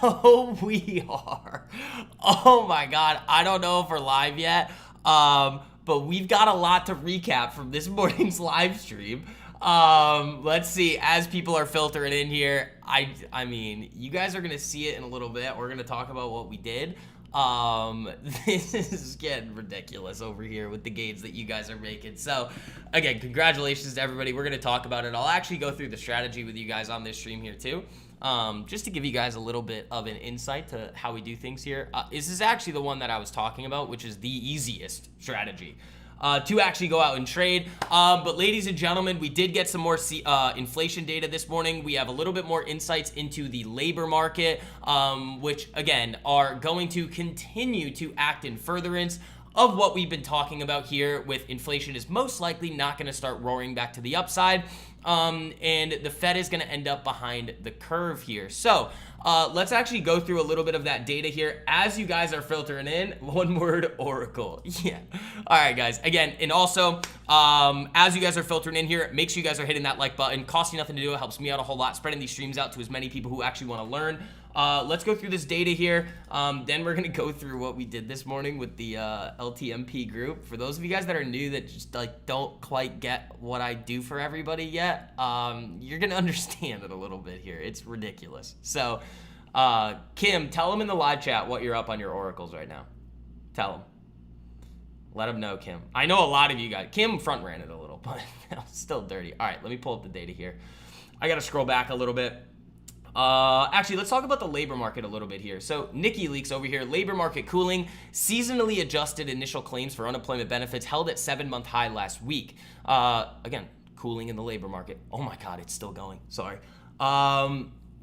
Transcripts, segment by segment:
So we are. Oh my God. I don't know if we're live yet. But we've got a lot to recap from this morning's live stream. Let's see, as people are filtering in here, I mean, you guys are gonna see it in a little bit. We're gonna talk about what we did. This is getting ridiculous over here with the gains that you guys are making. So again, congratulations to everybody. We're gonna talk about it. I'll actually go through the strategy with you guys on this stream here too. Just to give you guys a little bit of an insight to how we do things here. This is actually the one that I was talking about, which is the easiest strategy to actually go out and trade. But ladies and gentlemen, we did get some more inflation data this morning. We have a little bit more insights into the labor market, which again are going to continue to act in furtherance of what we've been talking about here, with inflation is most likely not going to start roaring back to the upside. And the Fed is going to end up behind the curve here. So let's actually go through a little bit of that data here as you guys are filtering in. One word, Oracle. Yeah. All right, guys. Again, and also, as you guys are filtering in here, make sure you guys are hitting that like button. Costs you nothing to do. It helps me out a whole lot, spreading these streams out to as many people who actually want to learn. Let's go through this data here. Then we're going to go through what we did this morning with the LTMP group. For those of you guys that are new, that just like don't quite get what I do for everybody yet, you're going to understand it a little bit here. It's ridiculous. So, Kim, tell them in the live chat what you're up on your oracles right now. Tell them. Let them know, Kim. I know a lot of you guys. Kim front ran it a little, but still dirty. All right, let me pull up the data here. I got to scroll back a little bit. Actually, let's talk about the labor market a little bit here. So Nikki Leaks over here, labor market cooling, seasonally adjusted initial claims for unemployment benefits held at 7-month high last week. Again, cooling in the labor market. Oh my God, it's still going. Sorry.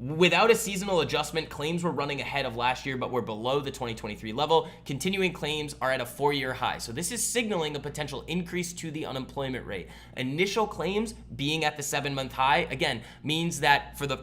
Without a seasonal adjustment, claims were running ahead of last year, but were below the 2023 level. Continuing claims are at a 4-year high. So this is signaling a potential increase to the unemployment rate. Initial claims being at the 7-month high, again, means that for the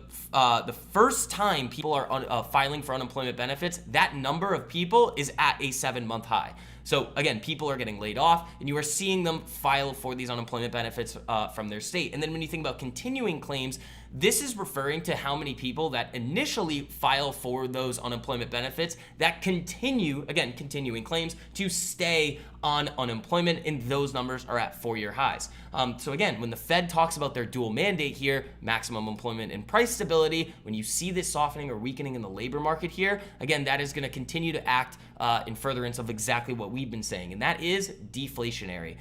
first time people are filing for unemployment benefits, that number of people is at a 7-month high. So again, people are getting laid off, and you are seeing them file for these unemployment benefits from their state. And then when you think about continuing claims, this is referring to how many people that initially file for those unemployment benefits that continue, again, continuing claims, to stay on unemployment, and those numbers are at 4-year highs. So again, when the Fed talks about their dual mandate here, maximum employment and price stability, when you see this softening or weakening in the labor market here, again, that is going to continue to act in furtherance of exactly what we've been saying, and that is deflationary.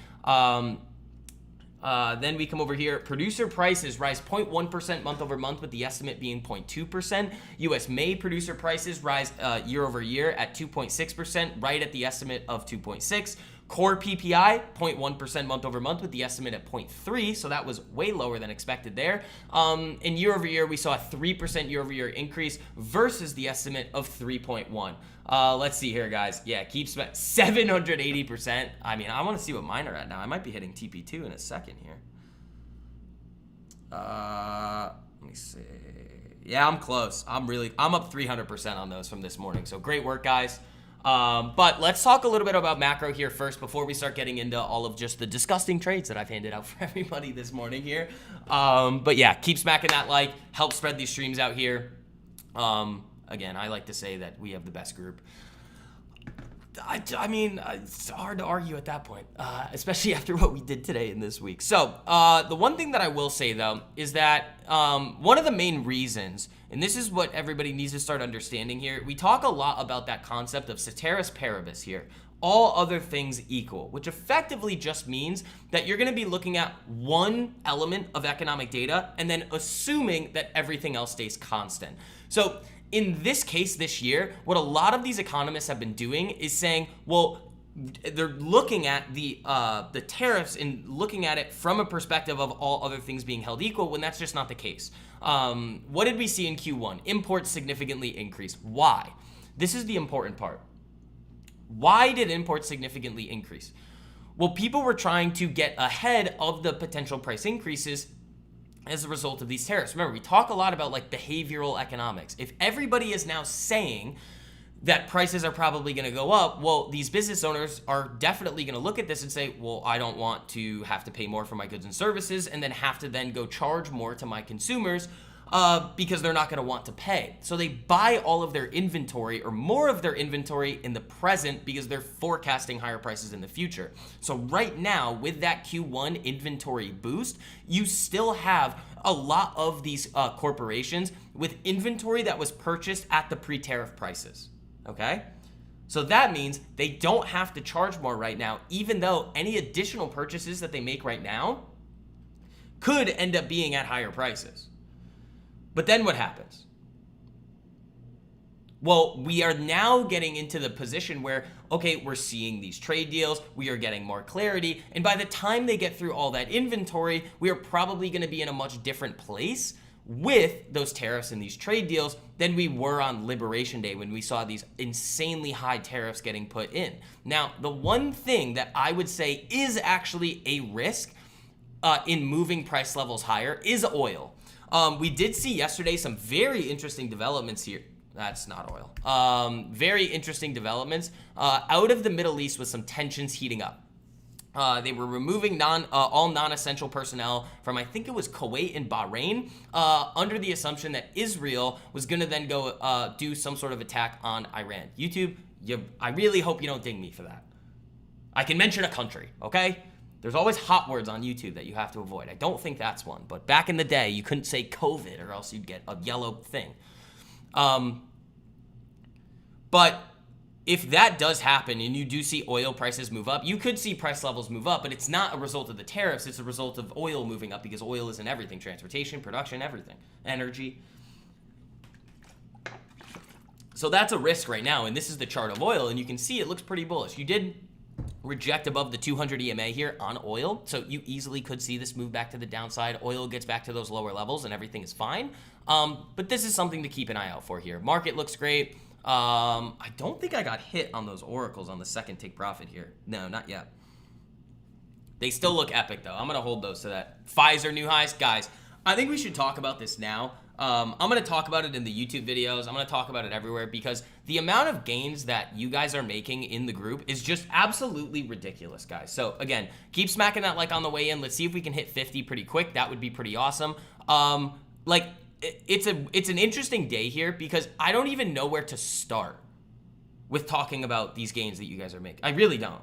Then we come over here. Producer prices rise 0.1% month over month, with the estimate being 0.2%. U.S. May producer prices rise year over year at 2.6%, right at the estimate of 2.6. Core PPI 0.1% month over month, with the estimate at 0.3, so that was way lower than expected there. And year over year, we saw a 3% year over year increase versus the estimate of 3.1. Let's see here, guys. Yeah, keeps 780%. I mean, I want to see what mine are at now. I might be hitting TP2 in a second here. Let me see. Yeah, I'm close. I'm up 300% on those from this morning. So great work, guys. But let's talk a little bit about macro here first before we start getting into all of just the disgusting trades that I've handed out for everybody this morning here. But yeah, keep smacking that like, help spread these streams out here. Again, I like to say that we have the best group. I mean, it's hard to argue at that point, especially after what we did today and this week. So the one thing that I will say, though, is that one of the main reasons, and this is what everybody needs to start understanding here, we talk a lot about that concept of ceteris paribus here, all other things equal, which effectively just means that you're going to be looking at one element of economic data and then assuming that everything else stays constant. So in this case this year, what a lot of these economists have been doing is saying, well, they're looking at the tariffs and looking at it from a perspective of all other things being held equal, when that's just not the case. What did we see in Q1? Imports significantly increased. Why? This is the important part. Why did imports significantly increase? Well, people were trying to get ahead of the potential price increases as a result of these tariffs. Remember, we talk a lot about like behavioral economics. If everybody is now saying that prices are probably going to go up, well, these business owners are definitely going to look at this and say, well, I don't want to have to pay more for my goods and services and then have to then go charge more to my consumers. because they're not going to want to pay. So they buy all of their inventory or more of their inventory in the present because they're forecasting higher prices in the future. So right now, with that Q1 inventory boost, you still have a lot of these corporations with inventory that was purchased at the pre-tariff prices, okay? So that means they don't have to charge more right now, even though any additional purchases that they make right now could end up being at higher prices. But then what happens? Well, we are now getting into the position where, okay, we're seeing these trade deals, we are getting more clarity, and by the time they get through all that inventory, we are probably going to be in a much different place with those tariffs and these trade deals than we were on Liberation Day when we saw these insanely high tariffs getting put in. Now, the one thing that I would say is actually a risk in moving price levels higher is oil. We did see yesterday some very interesting developments here. That's not oil. Very interesting developments out of the Middle East with some tensions heating up. They were removing all non-essential personnel from, I think it was Kuwait and Bahrain, under the assumption that Israel was going to then go do some sort of attack on Iran. YouTube, I really hope you don't ding me for that. I can mention a country, okay? There's always hot words on YouTube that you have to avoid. I don't think that's one, but back in the day, you couldn't say COVID or else you'd get a yellow thing. But if that does happen and you do see oil prices move up, you could see price levels move up, but it's not a result of the tariffs. It's a result of oil moving up because oil is in everything, transportation, production, everything, energy. So that's a risk right now, and this is the chart of oil, and you can see it looks pretty bullish. You did reject above the 200 EMA here on oil, so you easily could see this move back to the downside. Oil gets back to those lower levels and everything is fine, but this is something to keep an eye out for here. Market looks great. I don't think I got hit on those oracles on the second take profit here. No, not yet. They still look epic though. I'm gonna hold those to that. Pfizer new highs. Guys, I think we should talk about this now. I'm going to talk about it in the YouTube videos. I'm going to talk about it everywhere because the amount of gains that you guys are making in the group is just absolutely ridiculous, guys. So again, keep smacking that like on the way in. Let's see if we can hit 50 pretty quick. That would be pretty awesome. It's an interesting day here because I don't even know where to start with talking about these gains that you guys are making. I really don't.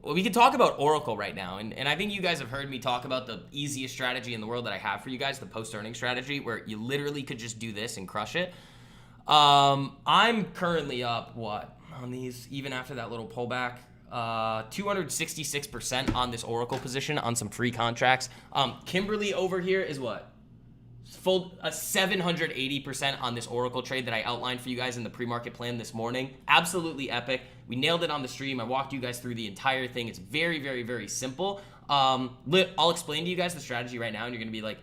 Well, we could talk about Oracle right now, and I think you guys have heard me talk about the easiest strategy in the world that I have for you guys, the post-earning strategy, where you literally could just do this and crush it. I'm currently up, what, on these, even after that little pullback? 266% on this Oracle position on some free contracts. Kimberly over here is what? Full 780% on this Oracle trade that I outlined for you guys in the pre-market plan this morning. Absolutely epic. We nailed it on the stream. I walked you guys through the entire thing. It's very, very, very simple. I'll explain to you guys the strategy right now, and you're gonna be like,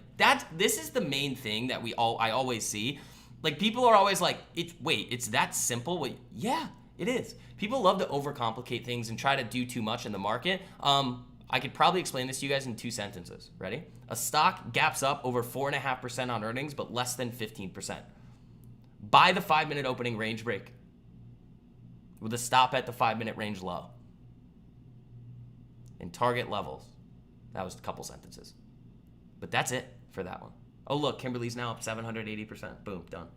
this is the main thing that I always see. Like, people are always like, it's that simple? Wait, yeah, it is. People love to overcomplicate things and try to do too much in the market. I could probably explain this to you guys in 2 sentences. Ready? A stock gaps up over 4.5% on earnings, but less than 15%. Buy the 5-minute opening range break with a stop at the 5-minute range low. And target levels. That was a couple sentences. But that's it for that one. Oh, look, Kimberly's now up 780%. Boom, done.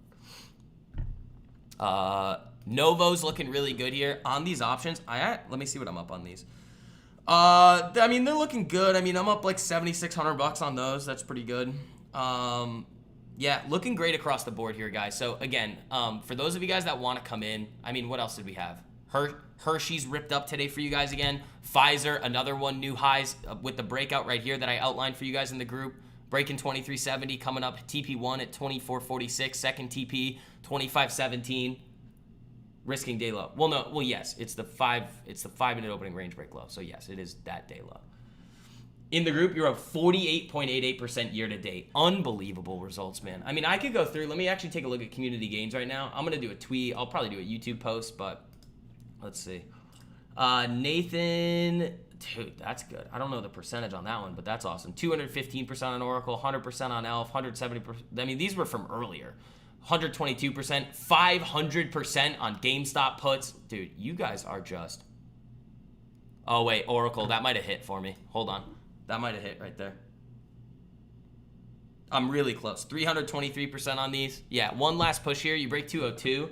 Novo's looking really good here. On these options, let me see what I'm up on these. I mean, they're looking good. I mean, I'm up like $7,600 on those. That's pretty good. Yeah, looking great across the board here, guys. So again, for those of you guys that want to come in, I mean, what else did we have? Hershey's ripped up today for you guys again. Pfizer, another one, new highs with the breakout right here that I outlined for you guys in the group. Breaking 2370, coming up TP1 at 2446, second TP 2517. Risking day low. Well, yes, it's the 5-minute opening range break low. So yes, it is that day low. In the group, you're up 48.88% year to date. Unbelievable results, man. I mean, I could go through. Let me actually take a look at community gains right now. I'm gonna do a tweet. I'll probably do a YouTube post, but let's see. Nathan, dude, that's good. I don't know the percentage on that one, but that's awesome. 215% on Oracle, 100% on ELF, 170%. I mean, these were from earlier. 122%, 500% on GameStop puts. Dude, you guys are just... Oh, wait, Oracle, that might have hit for me. Hold on. That might have hit right there. I'm really close. 323% on these. Yeah, one last push here. You break 202.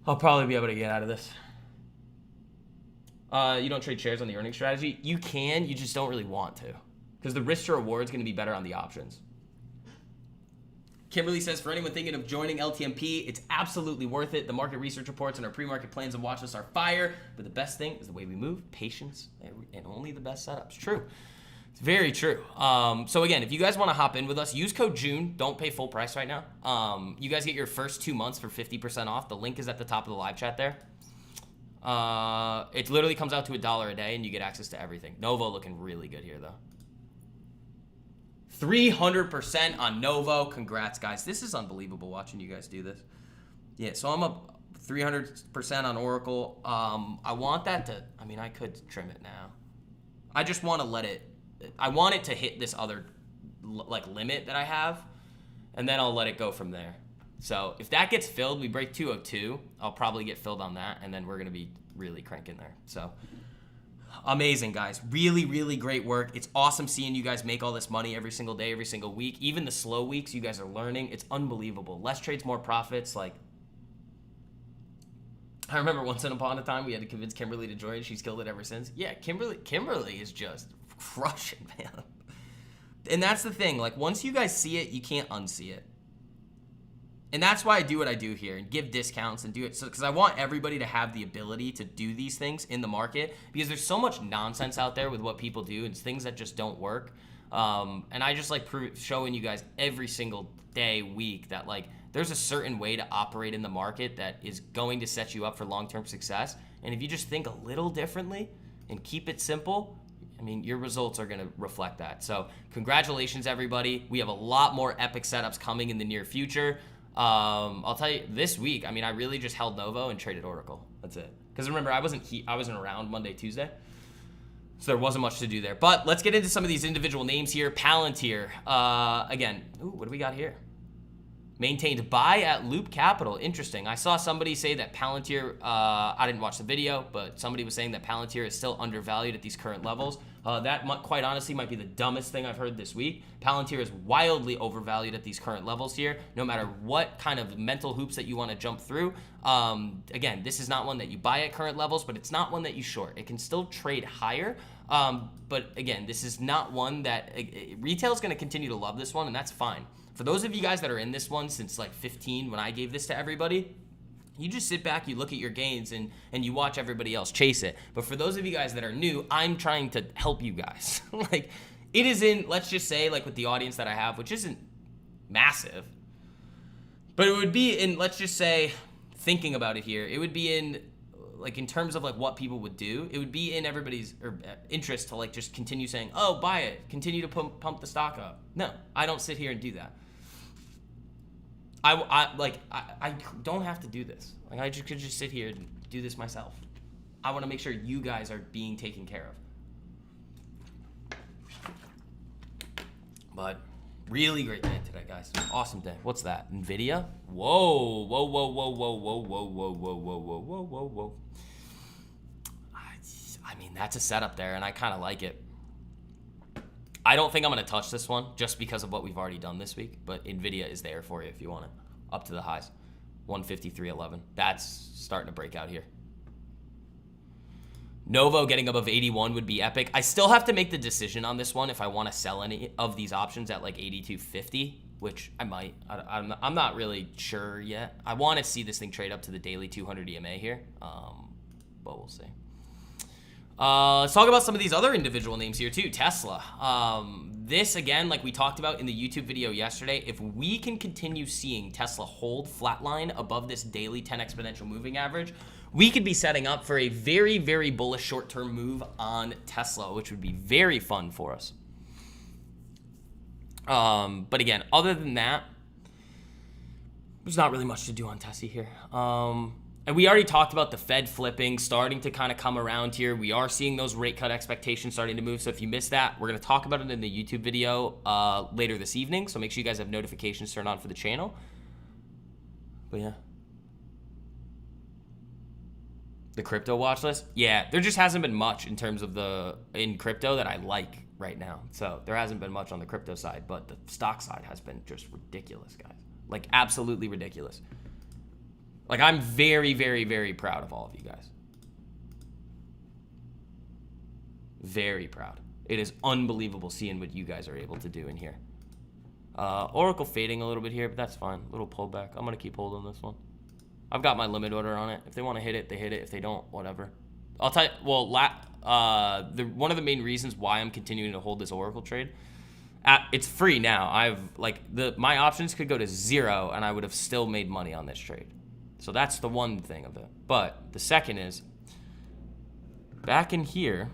I'll probably be able to get out of this. You don't trade shares on the earning strategy. You can, you just don't really want to. Because the risk to reward is going to be better on the options. Kimberly says, for anyone thinking of joining LTMP, it's absolutely worth it. The market research reports and our pre-market plans and watch lists are fire. But the best thing is the way we move, patience, and only the best setups. True. It's very true. So again, if you guys want to hop in with us, use code June. Don't pay full price right now. You guys get your first 2 months for 50% off. The link is at the top of the live chat there. It literally comes out to $1 a day, and you get access to everything. Novo looking really good here, though. 300% on Novo. Congrats, guys. This is unbelievable watching you guys do this. Yeah, so I'm up 300% on Oracle. I want that to, I mean, I could trim it now. I just want to let it, I want it to hit this other like limit that I have, and then I'll let it go from there. So if that gets filled, we break 202, I'll probably get filled on that, and then we're going to be really cranking there. So amazing, guys. Really, really great work. It's awesome seeing you guys make all this money every single day, every single week. Even the slow weeks, you guys are learning. It's unbelievable. Less trades, more profits. Like, I remember once upon a time we had to convince Kimberly to join. She's killed it ever since. Yeah, Kimberly is just crushing, man. And that's the thing. Like, once you guys see it, you can't unsee it. And that's why I do what I do here and give discounts and do it. So, because I want everybody to have the ability to do these things in the market, because there's so much nonsense out there with what people do and things that just don't work. And I just like showing you guys every single day, week, that like there's a certain way to operate in the market that is going to set you up for long-term success. And if you just think a little differently and keep it simple, I mean, your results are going to reflect that. So congratulations, everybody. We have a lot more epic setups coming in the near future. I'll tell you, this week, I mean, I really just held Novo and traded Oracle. That's it. Because remember, I wasn't around Monday, Tuesday, so there wasn't much to do there. But let's get into some of these individual names here. Palantir, again, ooh, what do we got here? Maintained buy at Loop Capital. Interesting. I saw somebody say that Palantir, I didn't watch the video, but somebody was saying that Palantir is still undervalued at these current levels. That quite honestly might be the dumbest thing I've heard this week. Palantir is wildly overvalued at these current levels here, no matter what kind of mental hoops that you want to jump through. Again, this is not one that you buy at current levels, but it's not one that you short. It can still trade higher. But again, this is not one that retail is going to continue to love this one, and that's fine. For those of you guys that are in this one since like 15, when I gave this to everybody, you just sit back, you look at your gains, and you watch everybody else chase it. But for those of you guys that are new, I'm trying to help you guys. Like, it is in, let's just say, like with the audience that I have, which isn't massive, but it would be in, let's just say, thinking about it here, it would be in, like in terms of like what people would do, it would be in everybody's interest to like just continue saying, oh, buy it, continue to pump the stock up. No, I don't sit here and do that. I don't have to do this. Like, I could just sit here and do this myself. I want to make sure you guys are being taken care of. But really great day today, guys. Awesome day. What's that? NVIDIA? Whoa, whoa, whoa, whoa, whoa, whoa, whoa, whoa, whoa, whoa, whoa, whoa, whoa, whoa. I mean, that's a setup there, and I kind of like it. I don't think I'm going to touch this one just because of what we've already done this week, but NVIDIA is there for you if you want it. Up to the highs. 153.11. That's starting to break out here. Novo getting above 81 would be epic. I still have to make the decision on this one if I want to sell any of these options at like 82.50, which I might. I'm not really sure yet. I want to see this thing trade up to the daily 200 EMA here, but we'll see. Let's talk about some of these other individual names here too. Tesla. This, again, like we talked about in the YouTube video yesterday, if we can continue seeing Tesla hold flatline above this daily 10 exponential moving average, we could be setting up for a very, very bullish short-term move on Tesla, which would be very fun for us. But again, other than that, there's not really much to do on Tesla here. And we already talked about the Fed flipping, starting to kind of come around here. We are seeing those rate cut expectations starting to move. So if you missed that, we're going to talk about it in the YouTube video later this evening. So make sure you guys have notifications turned on for the channel. But yeah. The crypto watch list? Yeah, there just hasn't been much in terms of in crypto that I like right now. So there hasn't been much on the crypto side, but the stock side has been just ridiculous, guys. Like absolutely ridiculous. Like I'm very, very, very proud of all of you guys. Very proud. It is unbelievable seeing what you guys are able to do in here. Oracle fading a little bit here, but that's fine. Little pullback. I'm going to keep holding this one. I've got my limit order on it. If they want to hit it, they hit it. If they don't, whatever. I'll tell you, well, one of the main reasons why I'm continuing to hold this Oracle trade, it's free now. My options could go to 0 and I would have still made money on this trade. So that's the one thing of it. But the second is, back in here,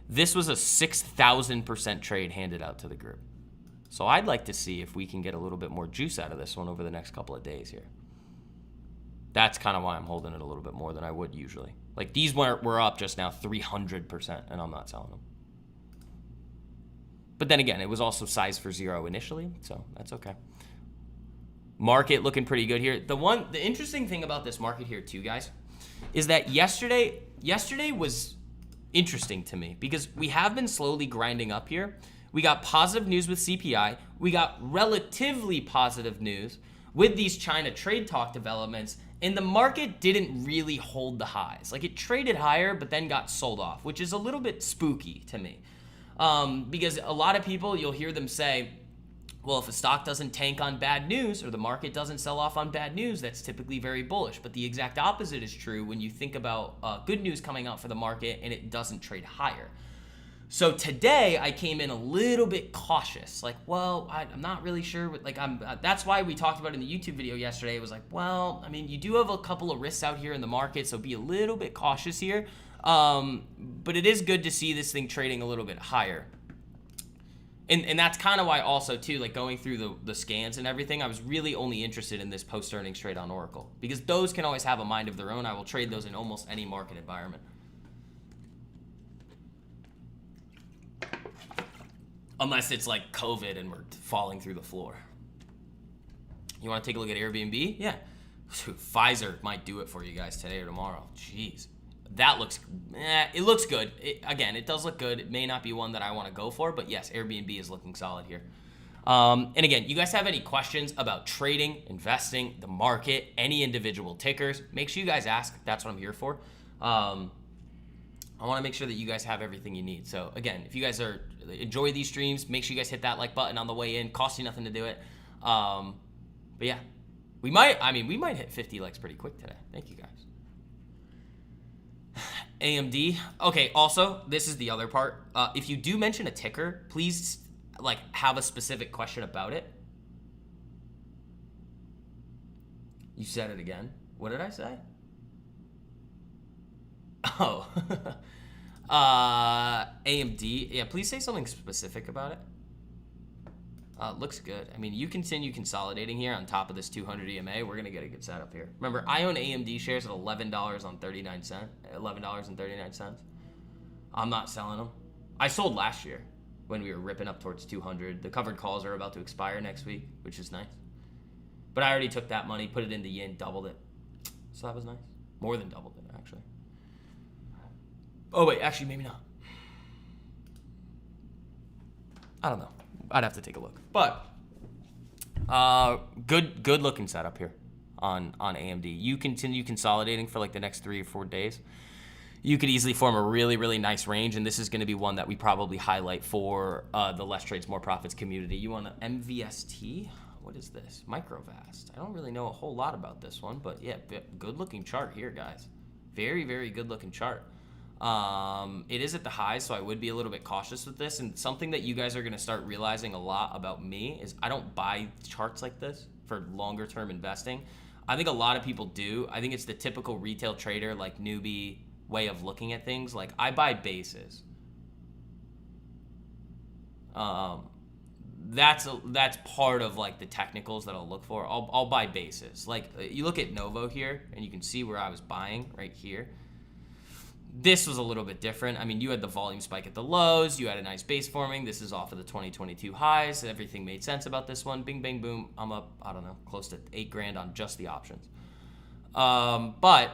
this was a 6,000% trade handed out to the group. So I'd like to see if we can get a little bit more juice out of this one over the next couple of days here. That's kind of why I'm holding it a little bit more than I would usually. Like these were up just now 300%, and I'm not selling them. But then again, it was also size for 0 initially, so that's okay. Market looking pretty good here. The interesting thing about this market here too, guys, is that yesterday was interesting to me because we have been slowly grinding up here. We got positive news with CPI. We got relatively positive news with these China trade talk developments, and the market didn't really hold the highs. Like it traded higher, but then got sold off, which is a little bit spooky to me. Because a lot of people, you'll hear them say, well, if a stock doesn't tank on bad news or the market doesn't sell off on bad news, that's typically very bullish. But the exact opposite is true when you think about good news coming out for the market and it doesn't trade higher. So today I came in a little bit cautious, like, well, I'm not really sure. That's why we talked about it in the YouTube video yesterday. It was like, well, I mean, you do have a couple of risks out here in the market, so be a little bit cautious here. But it is good to see this thing trading a little bit higher. And that's kind of why also too, like going through the scans and everything, I was really only interested in this post-earnings trade on Oracle because those can always have a mind of their own. I will trade those in almost any market environment. Unless it's like COVID and we're falling through the floor. You want to take a look at Airbnb? Yeah. Pfizer might do it for you guys today or tomorrow. Jeez. That looks, it looks good. Again, it does look good. It may not be one that I want to go for, but yes, Airbnb is looking solid here. And again, you guys have any questions about trading, investing, the market, any individual tickers, make sure you guys ask. That's what I'm here for. I want to make sure that you guys have everything you need. So again, if you guys enjoy these streams, make sure you guys hit that like button on the way in. Costs you nothing to do it. But yeah, we might hit 50 likes pretty quick today. Thank you guys. AMD. Okay, also, this is the other part. If you do mention a ticker, please like have a specific question about it. You said it again. What did I say? Oh. AMD. Yeah, please say something specific about it. Looks good. I mean, you continue consolidating here on top of this 200 EMA. We're going to get a good setup here. Remember, I own AMD shares at $11.39. I'm not selling them. I sold last year when we were ripping up towards 200. The covered calls are about to expire next week, which is nice. But I already took that money, put it into yen, doubled it. So that was nice. More than doubled it, actually. Oh, wait, actually, maybe not. I don't know. I'd have to take a look. But good looking setup here on AMD. You continue consolidating for like the next 3 or 4 days. You could easily form a really, really nice range, and this is going to be one that we probably highlight for the Less Trades, More Profits community. You want an MVST? What is this? Microvast. I don't really know a whole lot about this one, but yeah, good looking chart here, guys. Very, very good looking chart. It is at the highs, so I would be a little bit cautious with this. And something that you guys are going to start realizing a lot about me is I don't buy charts like this for longer term investing. I think a lot of people do. I think it's the typical retail trader, like newbie way of looking at things. Like I buy bases. That's part of like the technicals that I'll look for. I'll buy bases. Like you look at Novo here, and you can see where I was buying right here. This was a little bit different. I mean, you had the volume spike at the lows. You had a nice base forming. This is off of the 2022 highs. Everything made sense about this one. Bing, bang, boom. I'm up, I don't know, close to $8,000 on just the options. But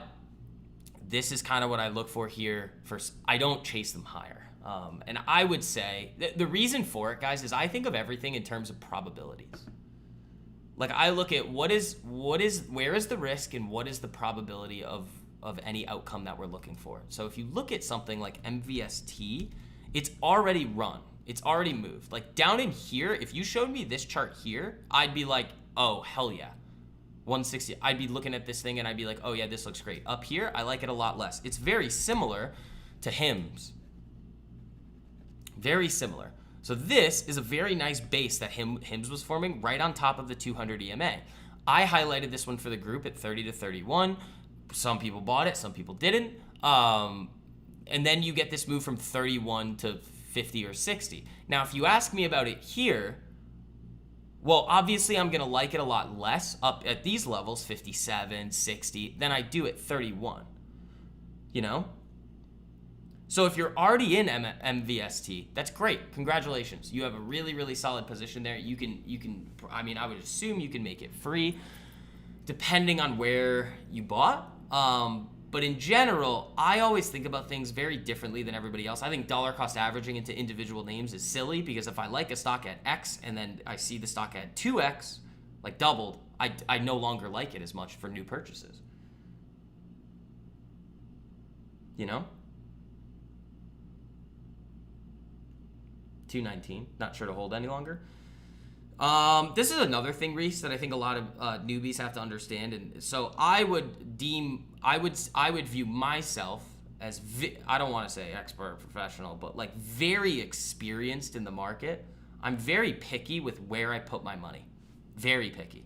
this is kind of what I look for here. First, I don't chase them higher. And I would say the reason for it, guys, is I think of everything in terms of probabilities. Like I look at where is the risk and what is the probability of any outcome that we're looking for. So if you look at something like MVST, it's already run. It's already moved. Like down in here, if you showed me this chart here, I'd be like, oh, hell yeah. 160. I'd be looking at this thing and I'd be like, oh yeah, this looks great. Up here, I like it a lot less. It's very similar to HIMS. Very similar. So this is a very nice base that HIMS was forming right on top of the 200 EMA. I highlighted this one for the group at 30 to 31. Some people bought it, some people didn't. And then you get this move from 31 to 50 or 60. Now, if you ask me about it here, well, obviously I'm gonna like it a lot less up at these levels, 57, 60, than I do at 31, you know? So if you're already in MVST, that's great. Congratulations. You have a really, really solid position there. You can, I mean, I would assume you can make it free depending on where you bought. But in general, I always think about things very differently than everybody else. I think dollar cost averaging into individual names is silly because if I like a stock at X and then I see the stock at 2X, like doubled, I no longer like it as much for new purchases. You know? 219, not sure to hold any longer. This is another thing, Reese, that I think a lot of newbies have to understand, and so I would view myself as I don't want to say expert or professional, but like very experienced in the market. I'm very picky with where I put my money. Very picky.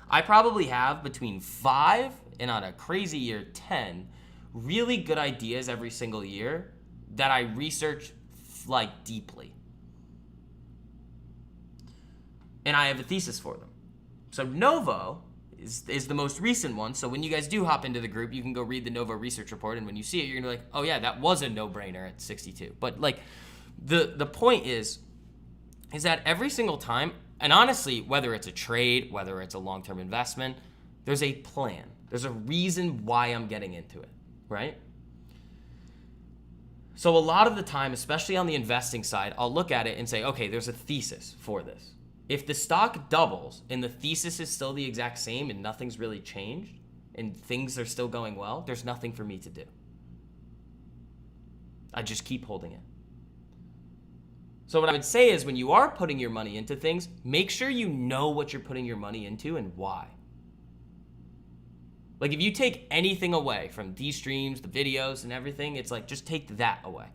I probably have between 5 and on a crazy year 10 really good ideas every single year that I research like deeply. And I have a thesis for them. So Novo is the most recent one. So when you guys do hop into the group, you can go read the Novo research report. And when you see it, you're gonna be like, oh yeah, that was a no-brainer at 62. But like the point is that every single time, and honestly, whether it's a trade, whether it's a long-term investment, there's a plan. There's a reason why I'm getting into it, right? So a lot of the time, especially on the investing side, I'll look at it and say, okay, there's a thesis for this. If the stock doubles and the thesis is still the exact same and nothing's really changed and things are still going well, there's nothing for me to do. I just keep holding it. So what I would say is when you are putting your money into things, make sure you know what you're putting your money into and why. Like if you take anything away from these streams, the videos and everything, it's like just take that away.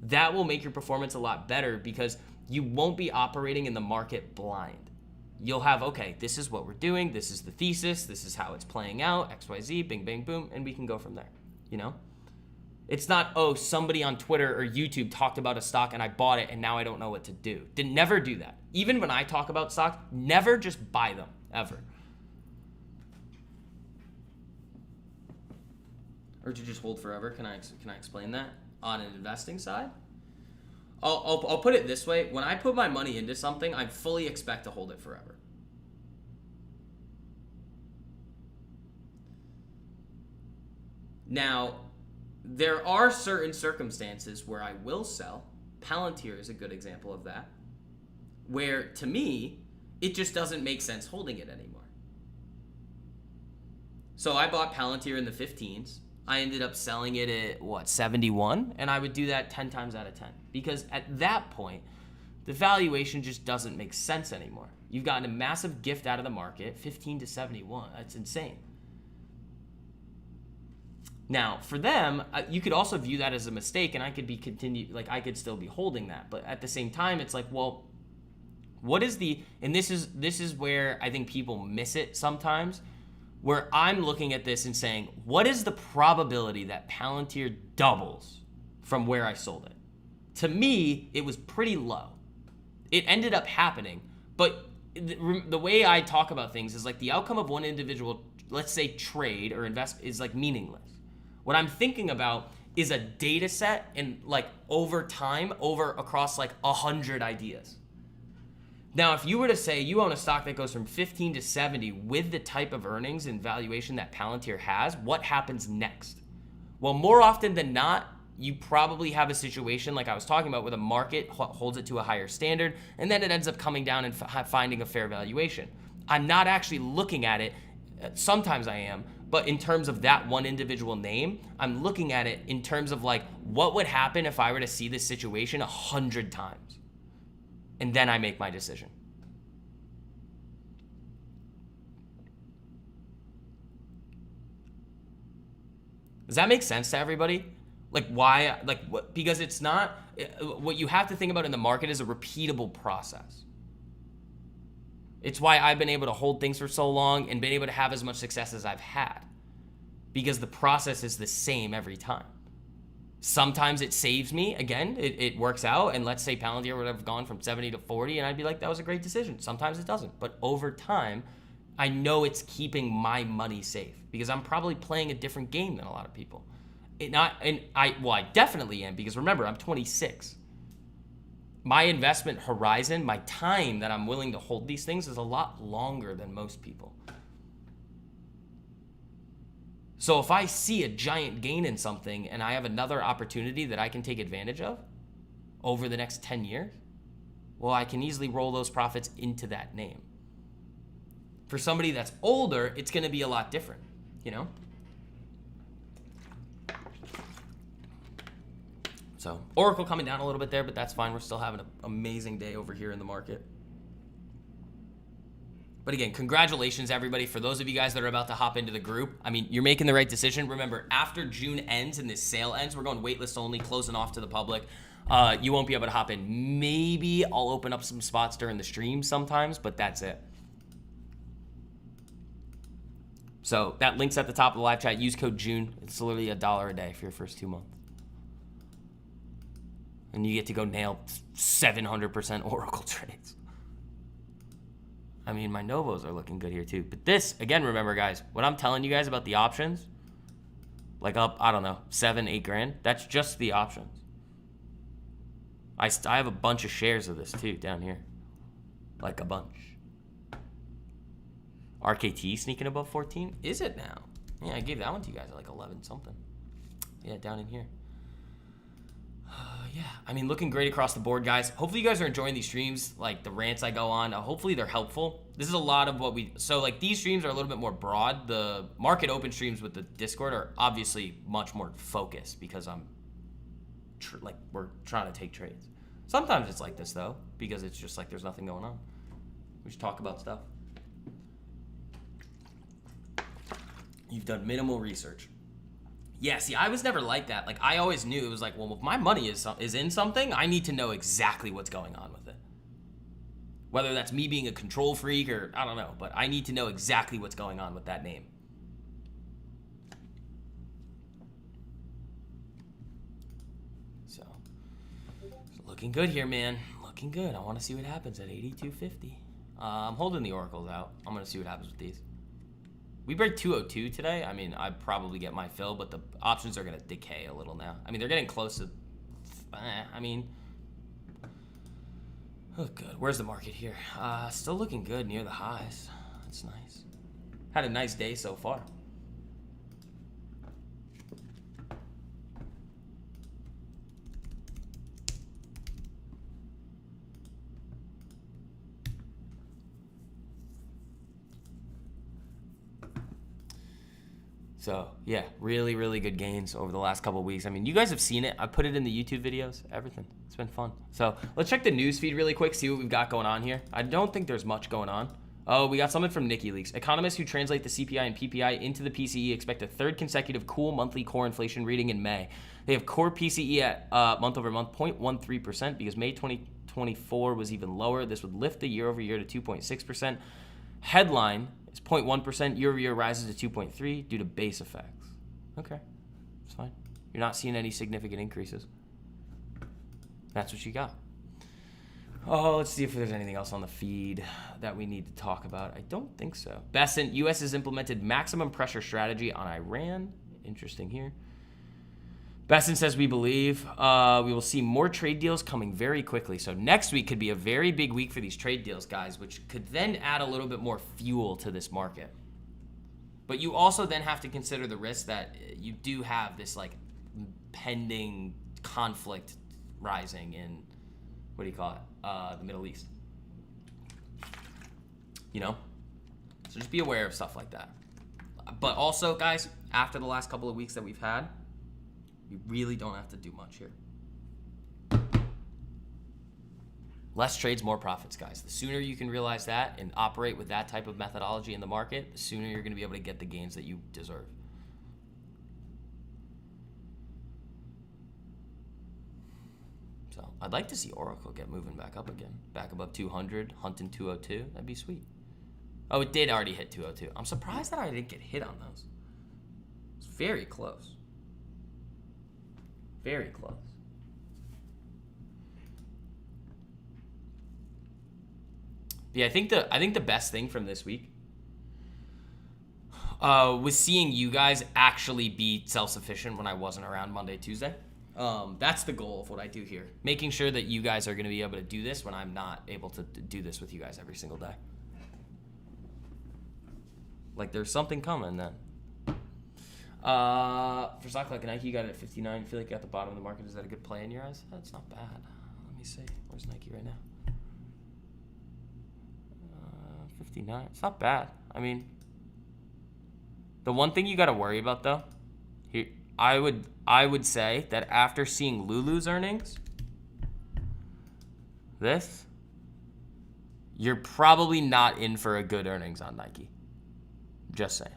That will make your performance a lot better because you won't be operating in the market blind. You'll have, okay, this is what we're doing. This is the thesis. This is how it's playing out. XYZ, bing, bang, boom. And we can go from there, you know? It's not, oh, somebody on Twitter or YouTube talked about a stock and I bought it and now I don't know what to do. Never do that. Even when I talk about stocks, never just buy them, ever. Or to just hold forever. Can I explain that on an investing side? I'll put it this way. When I put my money into something, I fully expect to hold it forever. Now, there are certain circumstances where I will sell. Palantir is a good example of that. Where, to me, it just doesn't make sense holding it anymore. So I bought Palantir in the 15s. I ended up selling it at, 71? And I would do that 10 times out of 10. Because at that point, the valuation just doesn't make sense anymore. You've gotten a massive gift out of the market, 15 to 71. That's insane. Now, for them, you could also view that as a mistake, and I could still be holding that. But at the same time, it's like, well, what is and this is where I think people miss it sometimes, where I'm looking at this and saying, what is the probability that Palantir doubles from where I sold it? To me, it was pretty low. It ended up happening, but the way I talk about things is like the outcome of one individual, let's say trade or invest, is like meaningless. What I'm thinking about is a data set and like over time, across like 100 ideas. Now, if you were to say you own a stock that goes from 15 to 70 with the type of earnings and valuation that Palantir has, what happens next? Well, more often than not, you probably have a situation like I was talking about where the market holds it to a higher standard, and then it ends up coming down and finding a fair valuation. I'm not actually looking at it, sometimes I am, but in terms of that one individual name, I'm looking at it in terms of like, what would happen if I were to see this situation 100 times? And then I make my decision. Does that make sense to everybody? Like why, like what, because it's not, what you have to think about in the market is a repeatable process. It's why I've been able to hold things for so long and been able to have as much success as I've had, because the process is the same every time. Sometimes it saves me, again, it works out, and let's say Palantir would have gone from 70 to 40 and I'd be like, that was a great decision. Sometimes it doesn't, but over time, I know it's keeping my money safe because I'm probably playing a different game than a lot of people. I definitely am, because remember, I'm 26. My investment horizon, my time that I'm willing to hold these things is a lot longer than most people. So if I see a giant gain in something and I have another opportunity that I can take advantage of over the next 10 years, well, I can easily roll those profits into that name. For somebody that's older, it's going to be a lot different, you know? So Oracle coming down a little bit there, but that's fine. We're still having an amazing day over here in the market. But again, congratulations, everybody. For those of you guys that are about to hop into the group, I mean, you're making the right decision. Remember, after June ends and this sale ends, we're going waitlist only, closing off to the public. You won't be able to hop in. Maybe I'll open up some spots during the stream sometimes, but that's it. So that link's at the top of the live chat. Use code June. It's literally $1 a day for your first 2 months. And you get to go nail 700% Oracle trades. I mean, my Novos are looking good here too. But this, again, remember guys, what I'm telling you guys about the options, like up, I don't know, 7, 8 grand, that's just the options. I have a bunch of shares of this too down here. Like a bunch. RKT sneaking above 14? Is it now? Yeah, I gave that one to you guys at like 11 something. Yeah, down in here. Yeah, I mean, looking great across the board, guys. Hopefully you guys are enjoying these streams, like the rants I go on. Hopefully they're helpful. This is a lot of what so like these streams are a little bit more broad. The market open streams with the Discord are obviously much more focused because we're trying to take trades. Sometimes it's like this though, because it's just like there's nothing going on. We just talk about stuff. You've done minimal research. Yeah, see, I was never like that. Like, I always knew it was like, well, if my money is in something, I need to know exactly what's going on with it. Whether that's me being a control freak or I don't know, but I need to know exactly what's going on with that name. So looking good here, man. Looking good. I want to see what happens at 82.50. I'm holding the oracles out. I'm going to see what happens with these. We break 202 today. I mean, I'd probably get my fill, but the options are going to decay a little now. I mean, they're getting close to, oh, good. Where's the market here? Still looking good near the highs. That's nice. Had a nice day so far. So, yeah, really, really good gains over the last couple of weeks. I mean, you guys have seen it. I put it in the YouTube videos, everything. It's been fun. So, let's check the news feed really quick, see what we've got going on here. I don't think there's much going on. Oh, we got something from Nikki Leaks. Economists who translate the CPI and PPI into the PCE expect a third consecutive cool monthly core inflation reading in May. They have core PCE at month over month 0.13% because May 2024 was even lower. This would lift the year over year to 2.6%. Headline is 0.1%, year-over-year rises to 2.3 due to base effects. Okay, it's fine. You're not seeing any significant increases. That's what you got. Oh, let's see if there's anything else on the feed that we need to talk about. I don't think so. Besant, U.S. has implemented maximum pressure strategy on Iran. Interesting here. Besant says we believe we will see more trade deals coming very quickly. So next week could be a very big week for these trade deals, guys, which could then add a little bit more fuel to this market. But you also then have to consider the risk that you do have this like pending conflict rising in, what do you call it, the Middle East. You know? So just be aware of stuff like that. But also, guys, after the last couple of weeks that we've had, we really don't have to do much here. Less trades, more profits, guys. The sooner you can realize that and operate with that type of methodology in the market, the sooner you're going to be able to get the gains that you deserve. So I'd like to see Oracle get moving back up again. Back above 200, hunting 202. That'd be sweet. Oh, it did already hit 202. I'm surprised that I didn't get hit on those. It's very close. Very close. Yeah, I think the best thing from this week was seeing you guys actually be self-sufficient when I wasn't around Monday, Tuesday. That's the goal of what I do here. Making sure that you guys are going to be able to do this when I'm not able to do this with you guys every single day. Like there's something coming then. For stock like Nike, you got it at 59. You feel like you're at the bottom of the market. Is that a good play in your eyes? That's not bad. Let me see. Where's Nike right now? 59. It's not bad. I mean, the one thing you got to worry about though, here I would say that after seeing Lulu's earnings, you're probably not in for a good earnings on Nike. Just saying.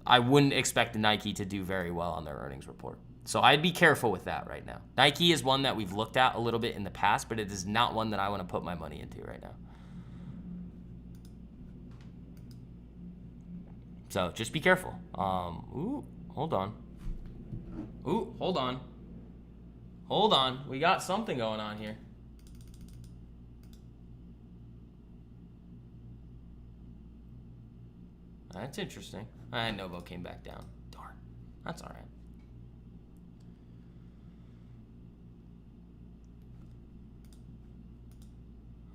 I wouldn't expect Nike to do very well on their earnings report. So I'd be careful with that right now. Nike is one that we've looked at a little bit in the past, but it is not one that I want to put my money into right now. So just be careful. Ooh, hold on. Ooh, hold on. Hold on. We got something going on here. That's interesting. Novo came back down. Darn. That's all right.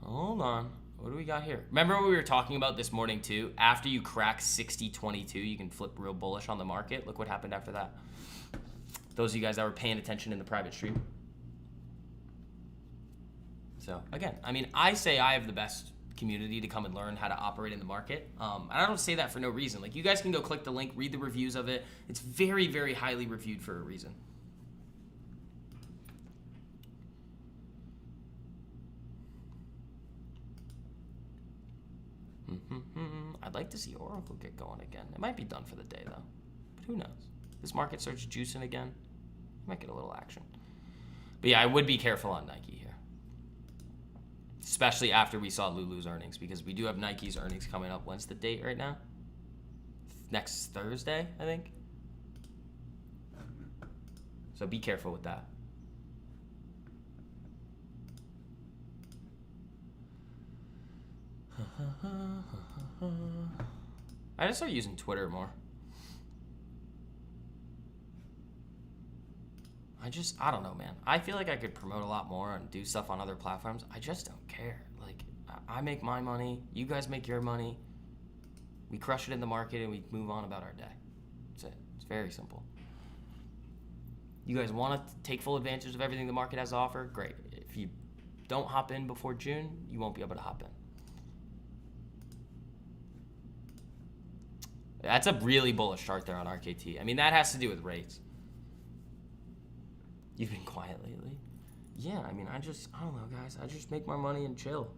Hold on. What do we got here? Remember what we were talking about this morning too? After you crack 60.22, you can flip real bullish on the market. Look what happened after that. Those of you guys that were paying attention in the private stream. So again, I mean, I say I have the best community to come and learn how to operate in the market. And I don't say that for no reason. Like you guys can go click the link, read the reviews of it. It's very, very highly reviewed for a reason. I'd like to see Oracle get going again. It might be done for the day though, but who knows? This market starts juicing again, you might get a little action. But yeah, I would be careful on Nike here, especially after we saw Lulu's earnings, because we do have Nike's earnings coming up. When's the date right now? Next Thursday, I think. So be careful with that. I just start using Twitter more. I don't know, man. I feel like I could promote a lot more and do stuff on other platforms. I just don't care. Like, I make my money. You guys make your money. We crush it in the market and we move on about our day. That's it. It's very simple. You guys want to take full advantage of everything the market has to offer? Great. If you don't hop in before June, you won't be able to hop in. That's a really bullish chart there on RKT. I mean, that has to do with rates. You've been quiet lately? Yeah, I mean, I don't know, guys. I just make my money and chill.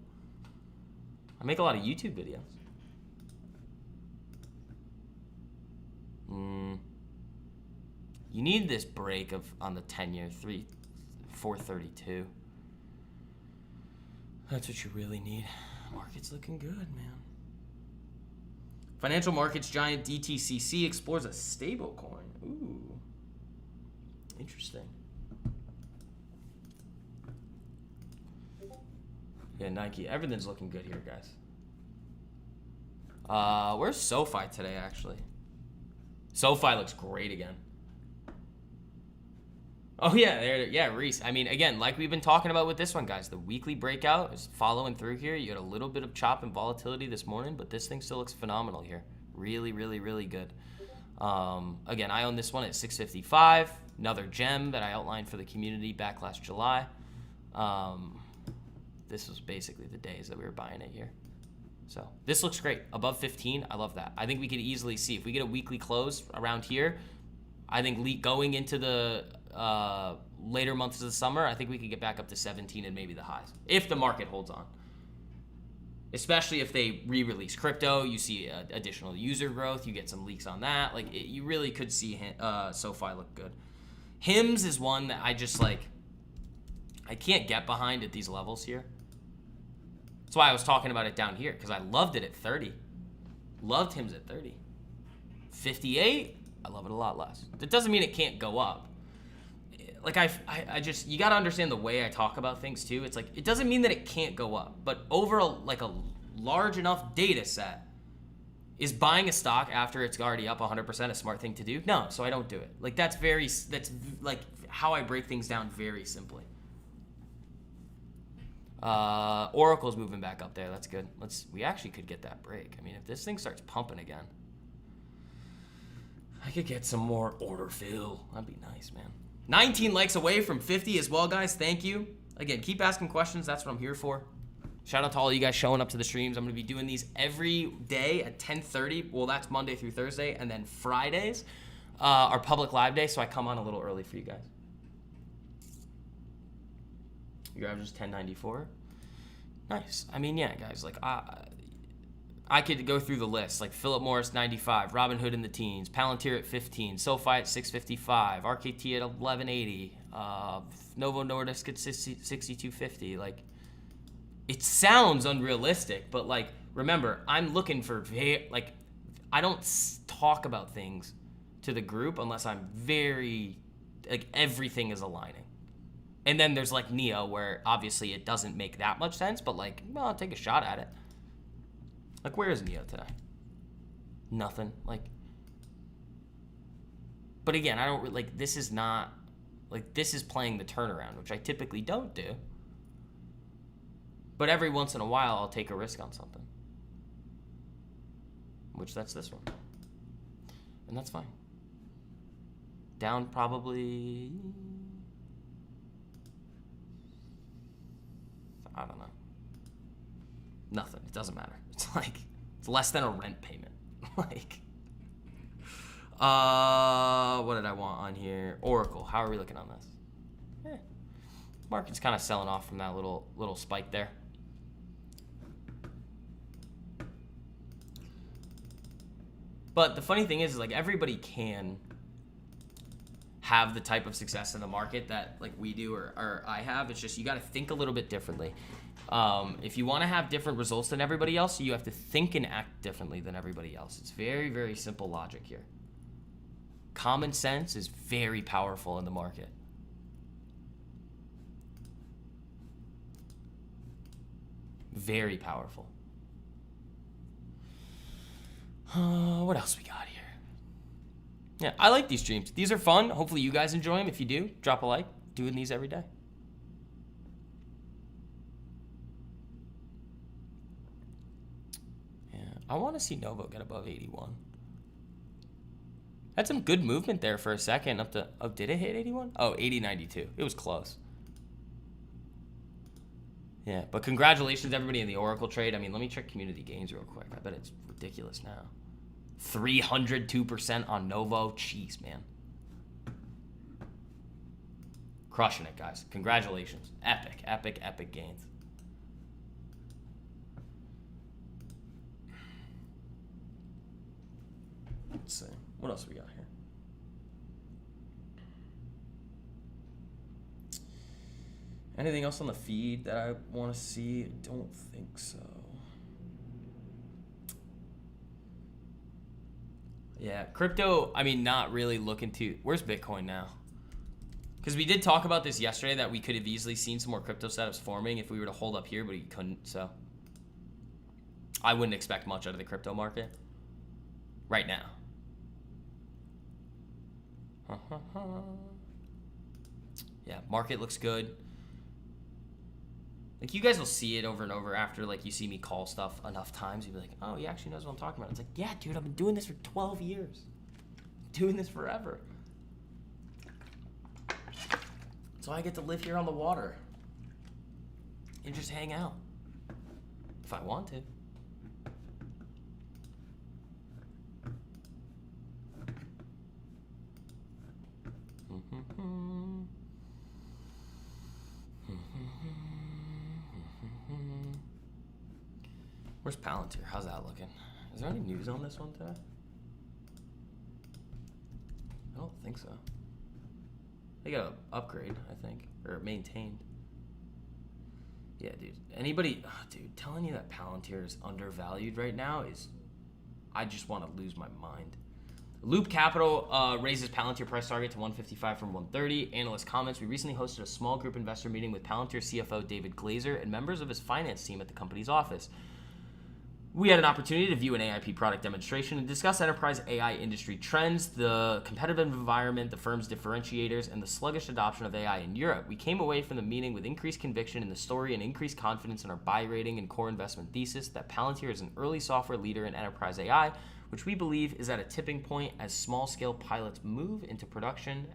I make a lot of YouTube videos. You need this break on the 10-year, 432. That's what you really need. Market's looking good, man. Financial markets giant DTCC explores a stable coin. Ooh, interesting. Yeah, Nike. Everything's looking good here, guys. Where's Sofi today, actually? Sofi looks great again. Oh, yeah, Reese. I mean, again, like we've been talking about with this one, guys, the weekly breakout is following through here. You got a little bit of chop and volatility this morning, but this thing still looks phenomenal here. Really, really, really good. Again, I own this one at 655. Another gem that I outlined for the community back last July. This was basically the days that we were buying it here. So this looks great. Above 15, I love that. I think we could easily see if we get a weekly close around here. I think going into the later months of the summer, I think we could get back up to 17 and maybe the highs if the market holds on. Especially if they re-release crypto, you see additional user growth, you get some leaks on that. Like you really could see SoFi look good. HIMS is one that I just like. I can't get behind at these levels here. That's why I was talking about it down here, because I loved it at 30. Loved HIMS at 30. 58, I love it a lot less. That doesn't mean it can't go up. Like I just, you got to understand the way I talk about things too. It's like, it doesn't mean that it can't go up, but over a large enough data set, is buying a stock after it's already up 100% a smart thing to do? No, so I don't do it. Like that's like how I break things down very simply. Oracle's moving back up there. That's good. We actually could get that break. I mean, if this thing starts pumping again, I could get some more order fill. That'd be nice, man. 19 likes away from 50 as well, guys. Thank you. Again, keep asking questions. That's what I'm here for. Shout out to all you guys showing up to the streams. I'm going to be doing these every day at 10:30. Well, that's Monday through Thursday. And then Fridays are public live day, so I come on a little early for you guys. Your average is 1094. Nice. I mean, yeah, guys. Like, I could go through the list. Like Philip Morris 95, Robinhood in the teens, Palantir at 15, SoFi at 655, RKT at 1180, Novo Nordisk at 6250. Like, it sounds unrealistic, but like, remember, I'm looking for I don't talk about things to the group unless I'm very like everything is aligning. And then there's like Neo, where obviously it doesn't make that much sense, but like, well, I'll take a shot at it. Like, where is Neo today? Nothing. Like, but again, I don't like, this is not, like, this is playing the turnaround, which I typically don't do. But every once in a while, I'll take a risk on something. Which that's this one. And that's fine. Down probably, I don't know. Nothing. It doesn't matter. It's like, it's less than a rent payment. Like, what did I want on here? Oracle. How are we looking on this? Market's kind of selling off from that little spike there. But the funny thing is like, everybody can have the type of success in the market that like we do or I have. It's just, you got to think a little bit differently. If you want to have different results than everybody else, you have to think and act differently than everybody else. It's very, very simple logic here. Common sense is very powerful in the market. Very powerful. What else we got here? Yeah, I like these streams. These are fun. Hopefully you guys enjoy them. If you do, drop a like. Doing these every day. Yeah, I want to see Novo get above 81. Had some good movement there for a second. Did it hit 81? Oh, 80.92. It was close. Yeah, but congratulations everybody in the Oracle trade. I mean, let me check community gains real quick. I bet it's ridiculous now. 302% on Novo. Jeez, man. Crushing it, guys. Congratulations. Epic, epic, epic gains. Let's see. What else we got here? Anything else on the feed that I want to see? I don't think so. Yeah, crypto, I mean, not really looking to... Where's Bitcoin now? Because we did talk about this yesterday, that we could have easily seen some more crypto setups forming if we were to hold up here, but we couldn't, so... I wouldn't expect much out of the crypto market right now. Yeah, market looks good. Like, you guys will see it over and over after, like, you see me call stuff enough times. You'll be like, oh, he actually knows what I'm talking about. It's like, yeah, dude, I've been doing this for 12 years. doing this forever. So I get to live here on the water and just hang out if I want to. Where's Palantir? How's that looking? Is there any news on this one today? I don't think so. They got an upgrade, I think, or maintained. Yeah, dude. Anybody, dude, telling you that Palantir is undervalued right now is, I just want to lose my mind. Loop Capital raises Palantir price target to 155 from 130. Analyst comments, we recently hosted a small group investor meeting with Palantir CFO David Glazer and members of his finance team at the company's office. We had an opportunity to view an AIP product demonstration and discuss enterprise AI industry trends, the competitive environment, the firm's differentiators, and the sluggish adoption of AI in Europe. We came away from the meeting with increased conviction in the story and increased confidence in our buy rating and core investment thesis that Palantir is an early software leader in enterprise AI, which we believe is at a tipping point as small-scale pilots move into production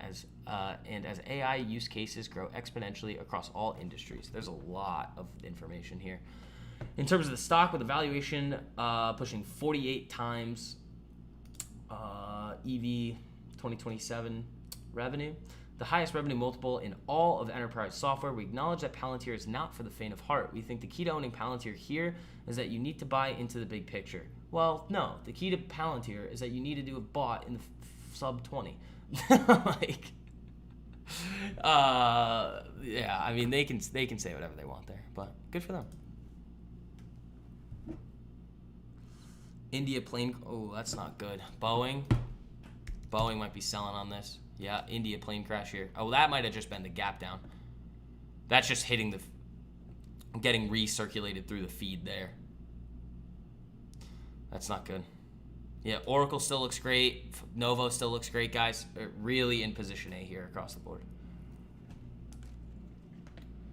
and as AI use cases grow exponentially across all industries. There's a lot of information here. In terms of the stock, with the valuation pushing 48 times EV 2027 revenue, the highest revenue multiple in all of enterprise software, we acknowledge that Palantir is not for the faint of heart. We think the key to owning Palantir here is that you need to buy into the big picture. Well, no, the key to Palantir is that you need to do a bot in the sub 20. Yeah, I mean, they can say whatever they want there, but good for them. India plane, oh, that's not good. Boeing might be selling on this. Yeah, India plane crash here. Oh, that might have just been the gap down. That's just hitting getting recirculated through the feed there. That's not good. Yeah, Oracle still looks great. Novo still looks great, guys. Really in position A here across the board.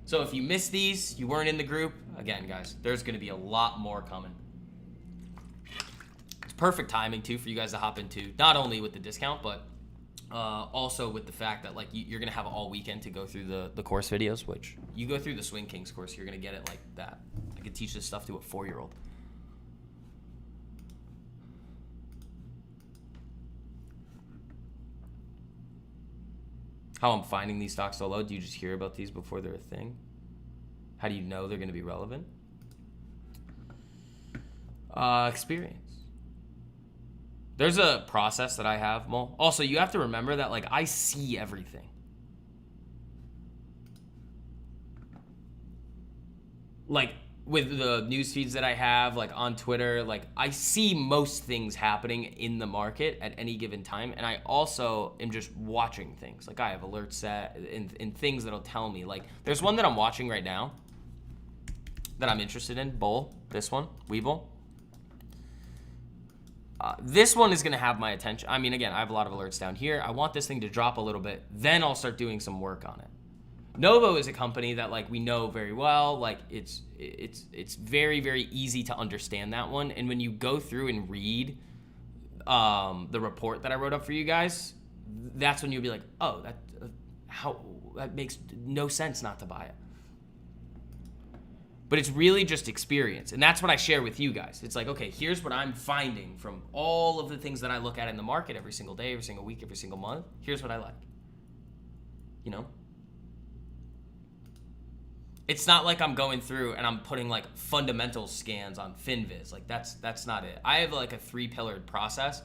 So if you missed these, you weren't in the group, again, guys, there's going to be a lot more coming. Perfect timing too for you guys to hop into, not only with the discount, but also with the fact that like you're gonna have all weekend to go through the course videos, which you go through the Swing Kings course, you're gonna get it like that. I could teach this stuff to a 4-year-old. How I'm finding these stocks so low? Do you just hear about these before they're a thing? How do you know they're gonna be relevant? Experience. There's a process that I have, Mo. Also, you have to remember that, like, I see everything. Like, with the news feeds that I have, like, on Twitter, like, I see most things happening in the market at any given time, and I also am just watching things. Like, I have alerts set and things that'll tell me. Like, there's one that I'm watching right now that I'm interested in, Bull, this one, Webull. This one is going to have my attention. I mean, again, I have a lot of alerts down here. I want this thing to drop a little bit. Then I'll start doing some work on it. Novo is a company that like we know very well. Like it's very, very easy to understand that one. And when you go through and read the report that I wrote up for you guys, that's when you'll be like, oh, that makes no sense not to buy it. But it's really just experience. And that's what I share with you guys. It's like, okay, here's what I'm finding from all of the things that I look at in the market every single day, every single week, every single month. Here's what I like. You know? It's not like I'm going through and I'm putting like fundamental scans on FinViz. Like that's not it. I have like a 3-pillared process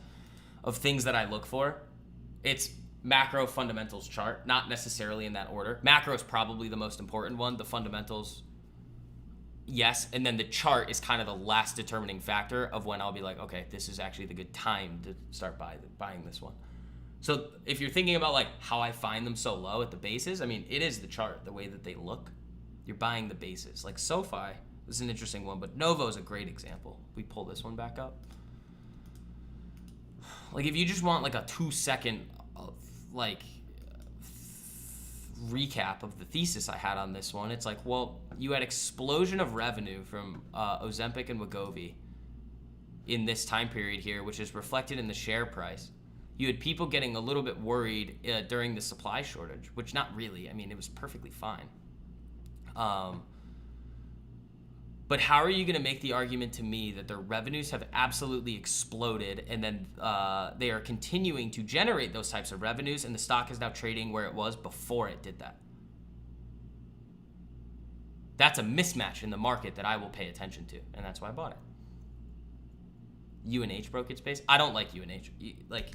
of things that I look for. It's macro fundamentals chart, not necessarily in that order. Macro is probably the most important one. The fundamentals, yes, and then the chart is kind of the last determining factor of when I'll be like, okay, this is actually the good time to start buying this one. So if you're thinking about like how I find them so low at the bases, I mean, it is the chart, the way that they look. You're buying the bases. Like SoFi, this is an interesting one, but Novo is a great example. We pull this one back up. Like if you just want like a 2-second like recap of the thesis I had on this one, it's like, well, you had explosion of revenue from Ozempic and Wegovy in this time period here, which is reflected in the share price. you had people getting a little bit worried during the supply shortage, which not really. I mean, it was perfectly fine. But how are you going to make the argument to me that their revenues have absolutely exploded and then they are continuing to generate those types of revenues and the stock is now trading where it was before it did that? That's a mismatch in the market that I will pay attention to, and that's why I bought it. UNH broke its base. I don't like UNH. Like,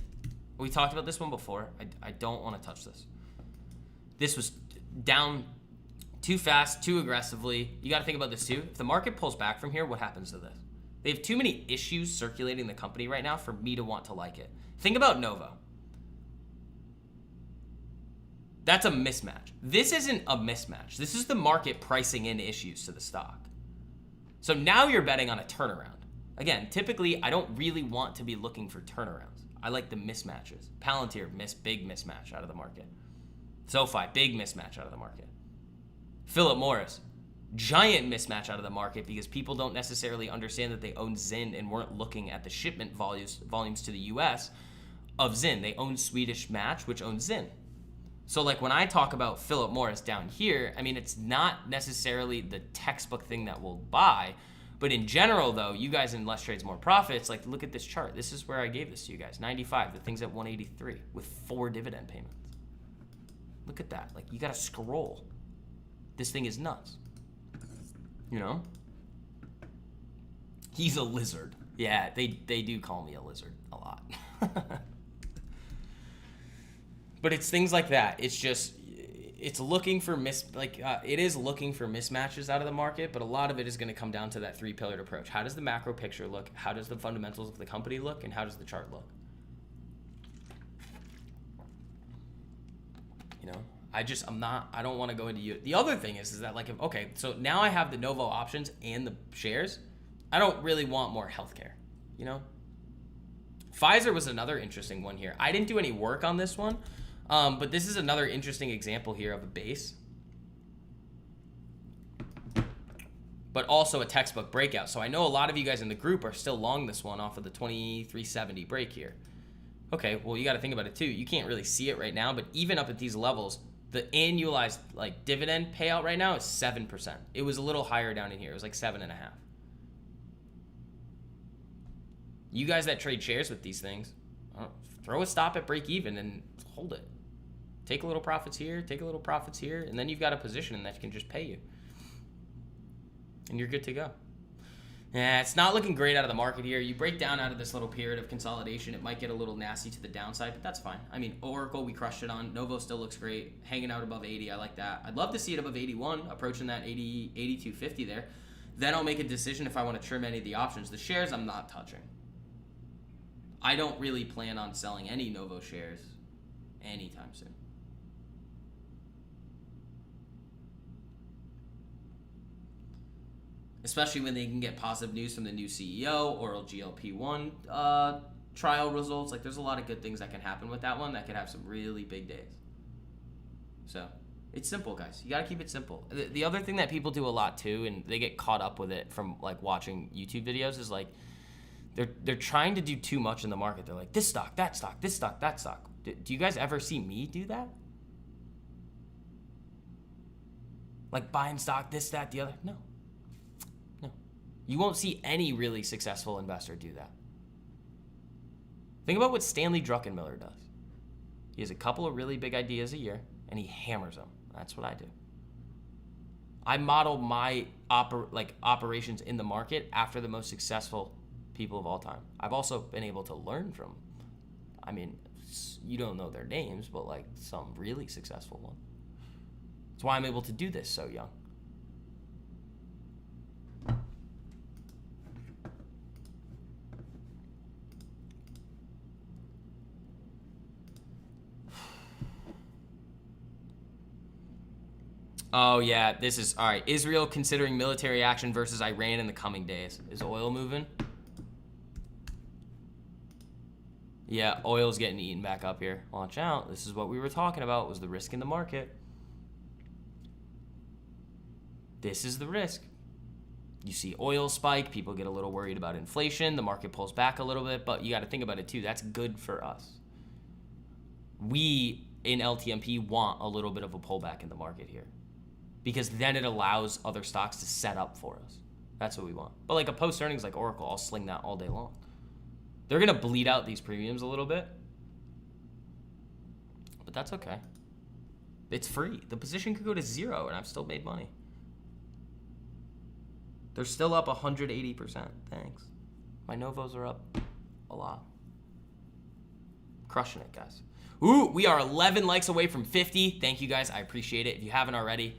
we talked about this one before. I don't want to touch this. This was down too fast, too aggressively. You got to think about this too. If the market pulls back from here, what happens to this? They have too many issues circulating the company right now for me to want to like it. Think about Novo. That's a mismatch. This isn't a mismatch. This is the market pricing in issues to the stock. So now you're betting on a turnaround. Again, typically, I don't really want to be looking for turnarounds. I like the mismatches. Palantir, big mismatch out of the market. Sofi, big mismatch out of the market. Philip Morris, giant mismatch out of the market because people don't necessarily understand that they own Zinn and weren't looking at the shipment volumes to the US of Zinn. They own Swedish Match, which owns Zinn. So like when I talk about Philip Morris down here, I mean, it's not necessarily the textbook thing that we'll buy, but in general though, you guys in Less Trades More Profits, like look at this chart. This is where I gave this to you guys, 95, the thing's at 183 with 4 dividend payments. Look at that, like you gotta scroll. This thing is nuts, you know? He's a lizard. Yeah, they do call me a lizard a lot. But it's things like that. It's just, it's looking for it is looking for mismatches out of the market, but a lot of it is going to come down to that 3-pillared approach. How does the macro picture look? How does the fundamentals of the company look? And how does the chart look? You know, I don't want to go into you. The other thing is that like, okay, so now I have the Novo options and the shares. I don't really want more healthcare, you know? Pfizer was another interesting one here. I didn't do any work on this one. But this is another interesting example here of a base, but also a textbook breakout. So I know a lot of you guys in the group are still long this one off of the 2370 break here. Okay, well, you got to think about it too. You can't really see it right now, but even up at these levels, the annualized like dividend payout right now is 7%. It was a little higher down in here. It was like 7.5. You guys that trade shares with these things, throw a stop at break even and hold it. Take a little profits here, take a little profits here, and then you've got a position that can just pay you. And you're good to go. Yeah, it's not looking great out of the market here. You break down out of this little period of consolidation, it might get a little nasty to the downside, but that's fine. I mean, Oracle, we crushed it on. Novo still looks great. Hanging out above 80, I like that. I'd love to see it above 81, approaching that 80, 82.50 there. Then I'll make a decision if I want to trim any of the options. The shares, I'm not touching. I don't really plan on selling any Novo shares anytime soon. Especially when they can get positive news from the new CEO, oral GLP-1 trial results. Like, there's a lot of good things that can happen with that one that could have some really big days. So, it's simple, guys. You got to keep it simple. The other thing that people do a lot, too, and they get caught up with it from, like, watching YouTube videos is, like, they're trying to do too much in the market. They're like, this stock, that stock, this stock, that stock. Do you guys ever see me do that? Like, buying stock, this, that, the other? No. You won't see any really successful investor do that. Think about what Stanley Druckenmiller does. He has a couple of really big ideas a year, and he hammers them. That's what I do. I model my operations in the market after the most successful people of all time. I've also been able to learn from, I mean, you don't know their names, but like some really successful ones. That's why I'm able to do this so young. Oh, yeah, this is, all right, Israel considering military action versus Iran in the coming days. Is oil moving? Yeah, oil's getting eaten back up here. Watch out. This is what we were talking about, was the risk in the market. This is the risk. You see oil spike, people get a little worried about inflation, the market pulls back a little bit, but you got to think about it too. That's good for us. we in LTMP want a little bit of a pullback in the market here, because then it allows other stocks to set up for us. That's what we want. But like a post earnings like Oracle, I'll sling that all day long. They're going to bleed out these premiums a little bit, but that's okay. It's free. The position could go to 0 and I've still made money. They're still up 180%. Thanks. My Novos are up a lot. Crushing it, guys. Ooh, we are 11 likes away from 50. Thank you, guys. I appreciate it. If you haven't already,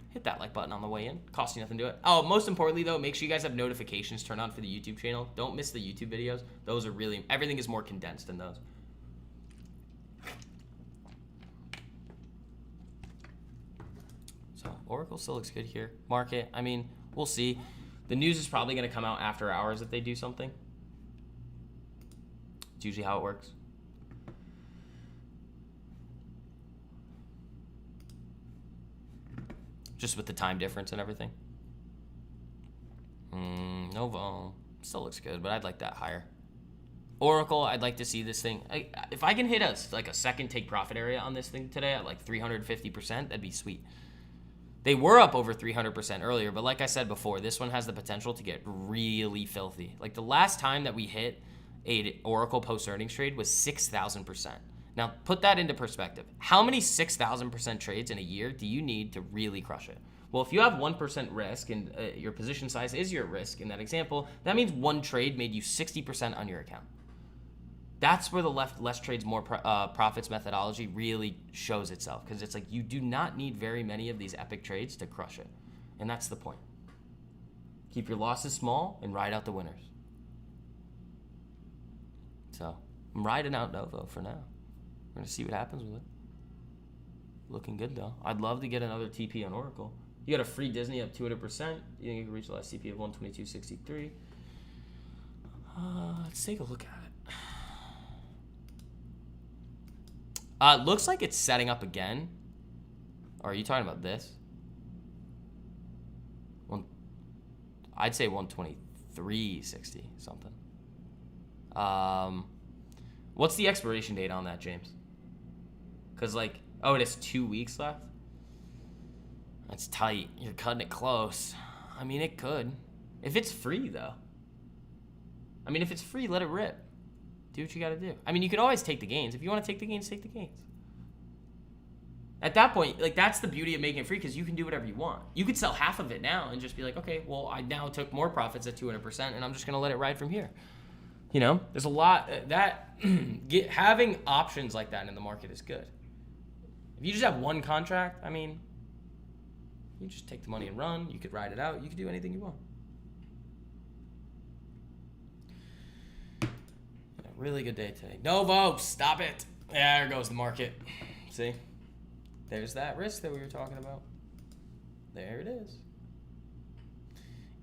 hit that like button on the way in. Costs you nothing to do it. Oh, most importantly, though, make sure you guys have notifications turned on for the YouTube channel. Don't miss the YouTube videos. Those are really, everything is more condensed in those. So Oracle still looks good here. Market, I mean, we'll see. The news is probably going to come out after hours if they do something. It's usually how it works. Just with the time difference and everything. Novo still looks good, but I'd like that higher. Oracle, I'd like to see this thing. If I can hit a second take profit area on this thing today at like 350%, that'd be sweet. They were up over 300% earlier, but like I said before, this one has the potential to get really filthy. Like the last time that we hit a Oracle post earnings trade was 6,000%. Now, put that into perspective. How many 6,000% trades in a year do you need to really crush it? Well, if you have 1% risk and your position size is your risk in that example, that means one trade made you 60% on your account. That's where the less trades, more profits methodology really shows itself, because it's like you do not need very many of these epic trades to crush it. And that's the point. Keep your losses small and ride out the winners. So I'm riding out Novo for now. We're going to see what happens with it. Looking good, though. I'd love to get another TP on Oracle. You got a free Disney up 200%. You think you can reach the last CP of 122.63? Let's take a look at it. Looks like it's setting up again. Or are you talking about this? I'd say 123.60 something. What's the expiration date on that, James? Because, like, oh, it has 2 weeks left? That's tight. You're cutting it close. I mean, it could. If it's free, though. I mean, if it's free, let it rip. Do what you got to do. I mean, you can always take the gains. If you want to take the gains, take the gains. At that point, like, that's the beauty of making it free, because you can do whatever you want. You could sell half of it now and just be like, okay, well, I now took more profits at 200%, and I'm just going to let it ride from here. You know, there's a lot that having options like that in the market is good. If you just have one contract, I mean, you just take the money and run. You could ride it out. You could do anything you want. Yeah, really good day today. Novo, stop it. There goes the market. See? There's that risk that we were talking about. There it is.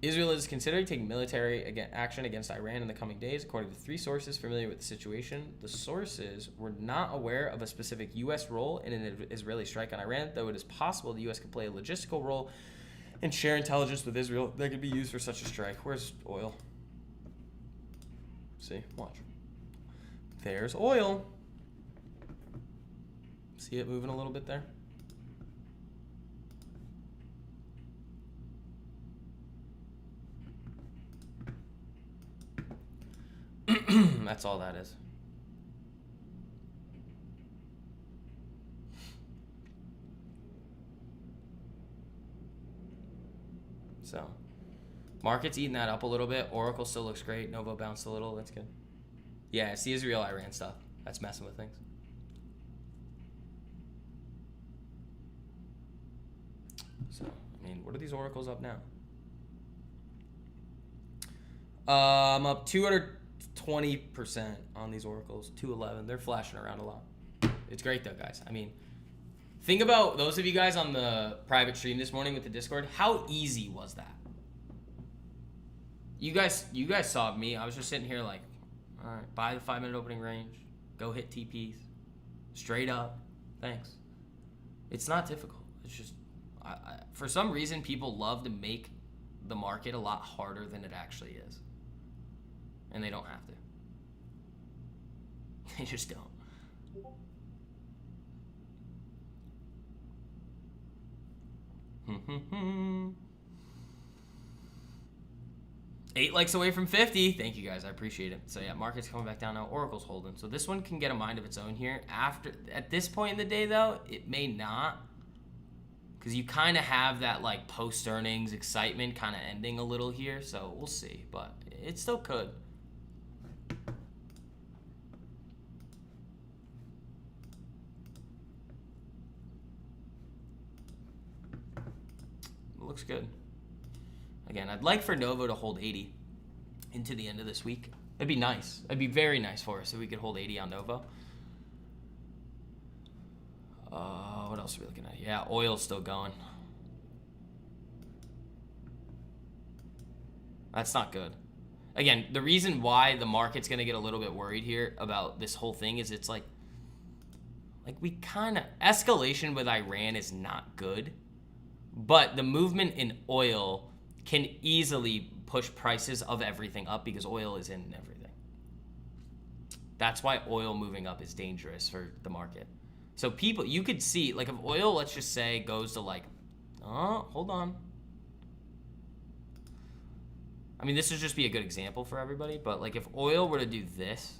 Israel is considering taking military action against Iran in the coming days, according to 3 sources familiar with the situation. The sources were not aware of a specific U.S. role in an Israeli strike on Iran, though it is possible the U.S. could play a logistical role and share intelligence with Israel that could be used for such a strike. Where's oil? See? Watch. There's oil. See it moving a little bit there? That's all that is. So, market's eating that up a little bit. Oracle still looks great. Novo bounced a little. That's good. Yeah, it's the Israel-Iran stuff. That's messing with things. So, I mean, what are these Oracles up now? I'm up 220% on these Oracles, 211. They're flashing around a lot. It's great though, guys. I mean, think about those of you guys on the private stream this morning with the Discord. How easy was that? You guys saw me. I was just sitting here like, all right, buy the 5-minute opening range, go hit TPs, straight up. Thanks. It's not difficult. It's just, for some reason, people love to make the market a lot harder than it actually is. And they don't have to. They just don't. Eight likes away from 50. Thank you guys, I appreciate it. So yeah, market's coming back down now. Oracle's holding. So this one can get a mind of its own here. At this point in the day though, it may not, because you kind of have that like post earnings excitement kind of ending a little here. So we'll see, but it still could. Looks good. Again, I'd like for Novo to hold 80 into the end of this week. It'd be nice. It'd be very nice for us if we could hold 80 on Novo. What else are we looking at? Yeah, oil's still going. That's not good. Again, the reason why the market's going to get a little bit worried here about this whole thing is it's like we kind of... Escalation with Iran is not good. But the movement in oil can easily push prices of everything up because oil is in everything. That's why oil moving up is dangerous for the market. So people, you could see, like if oil, let's just say, goes to like, oh, hold on. I mean, this would just be a good example for everybody, but like if oil were to do this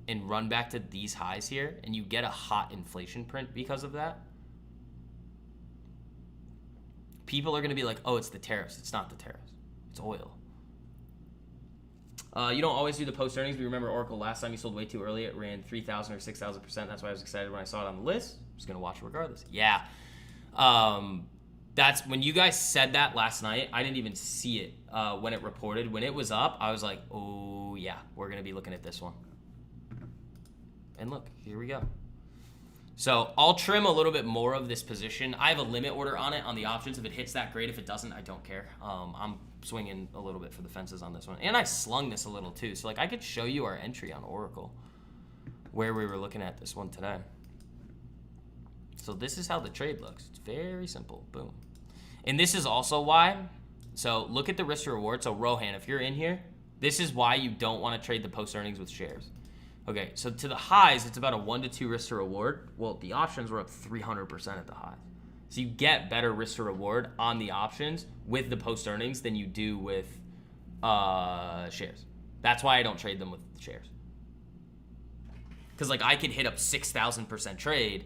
and run back to these highs here and you get a hot inflation print because of that, people are going to be like, oh, it's the tariffs. It's not the tariffs. It's oil. You don't always do the post earnings. We remember Oracle last time you sold way too early. It ran 3,000 or 6,000%. That's why I was excited when I saw it on the list. I'm just going to watch it regardless. Yeah. That's when you guys said that last night. I didn't even see it when it reported. When it was up, I was like, oh, yeah, we're going to be looking at this one. And look, here we go. So I'll trim a little bit more of this position. I have a limit order on it on the options. If it hits that, great. If it doesn't, I don't care. I'm swinging a little bit for the fences on this one. And I slung this a little too. So like I could show you our entry on Oracle where we were looking at this one today. So this is how the trade looks. It's very simple. Boom. And this is also why. So look at the risk to reward. So Rohan, if you're in here, this is why you don't want to trade the post earnings with shares. Okay, so to the highs, it's about a 1 to 2 risk to reward. Well, the options were up 300% at the highs. So you get better risk to reward on the options with the post earnings than you do with shares. That's why I don't trade them with shares. Because like I could hit up 6,000% trade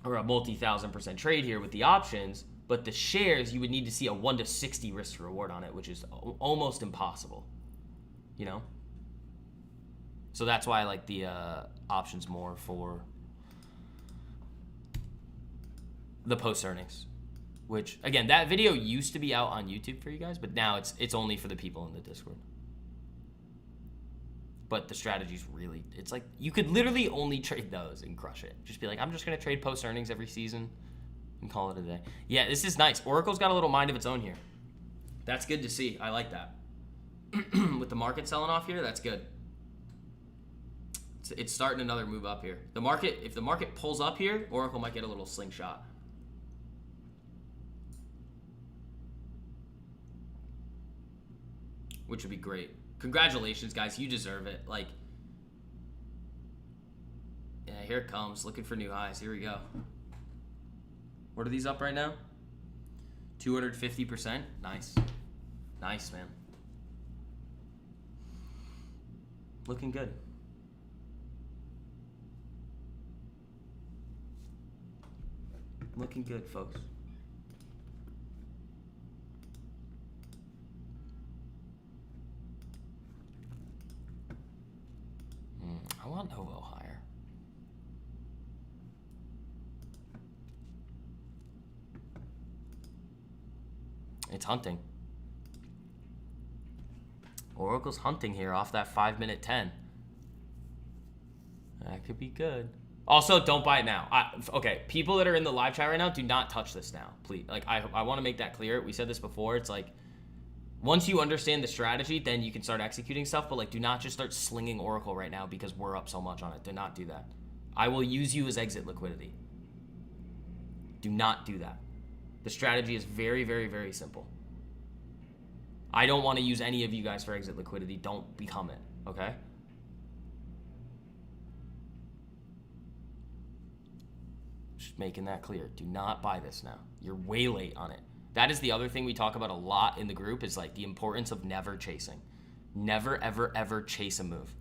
or a multi-1,000% trade here with the options, but the shares, you would need to see a 1 to 60 risk to reward on it, which is almost impossible, you know? So that's why I like the options more for the post earnings, which again, that video used to be out on YouTube for you guys, but now it's only for the people in the Discord. But the strategy's really, it's like you could literally only trade those and crush it. Just be like, I'm just gonna trade post earnings every season and call it a day. Yeah, this is nice. Oracle's got a little mind of its own here. That's good to see. I like that. With the market selling off here, that's good. It's starting another move up here. The market, if the market pulls up here, Oracle might get a little slingshot. Which would be great. Congratulations, guys. You deserve it. Like, yeah, here it comes. Looking for new highs. Here we go. What are these up right now? 250%. Nice. Nice, man. Looking good. Looking good, folks. I want Novo higher. It's hunting. Oracle's hunting here off that 5-minute 10. That could be good. Also, don't buy it now. Okay, people that are in the live chat right now, do not touch this now, please. Like, I want to make that clear. We said this before. It's like, once you understand the strategy, then you can start executing stuff. But like, do not just start slinging Oracle right now because we're up so much on it. Do not do that. I will use you as exit liquidity. Do not do that. The strategy is very, very, very simple. I don't want to use any of you guys for exit liquidity. Don't become it, okay? Just making that clear. Do not buy this now. You're way late on it. That is the other thing we talk about a lot in the group, is like the importance of never chasing. Never, ever, ever chase a move.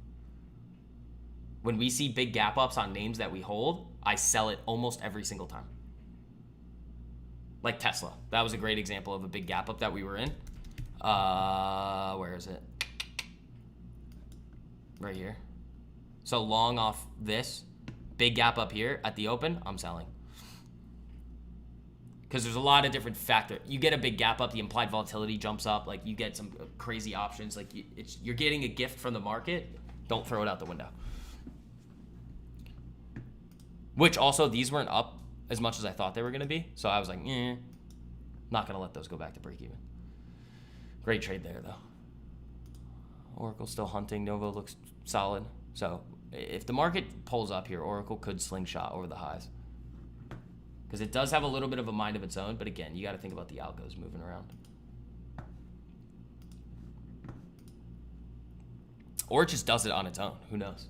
When we see big gap ups on names that we hold, I sell it almost every single time. Like Tesla. That was a great example of a big gap up that we were in. Where is it? Right here. So long off this. Big gap up here at the open, I'm selling. Because there's a lot of different factors. You get a big gap up, the implied volatility jumps up. Like, you get some crazy options. Like, you're getting a gift from the market. Don't throw it out the window. Which also, these weren't up as much as I thought they were going to be. So I was like, not going to let those go back to break even. Great trade there, though. Oracle still hunting. Novo looks solid. So if the market pulls up here, Oracle could slingshot over the highs. Because it does have a little bit of a mind of its own, but again, you got to think about the algos moving around. Or it just does it on its own. Who knows?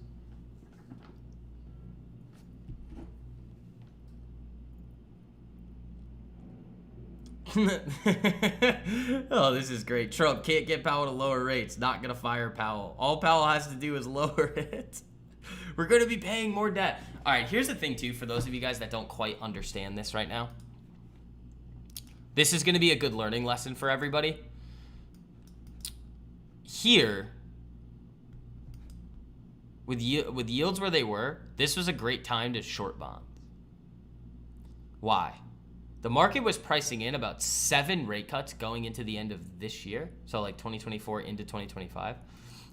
Oh, this is great. Trump can't get Powell to lower rates. Not going to fire Powell. All Powell has to do is lower it. We're going to be paying more debt. All right, here's the thing, too, for those of you guys that don't quite understand this right now. This is going to be a good learning lesson for everybody. Here, with yields where they were, this was a great time to short bonds. Why? The market was pricing in about 7 rate cuts going into the end of this year, so like 2024 into 2025.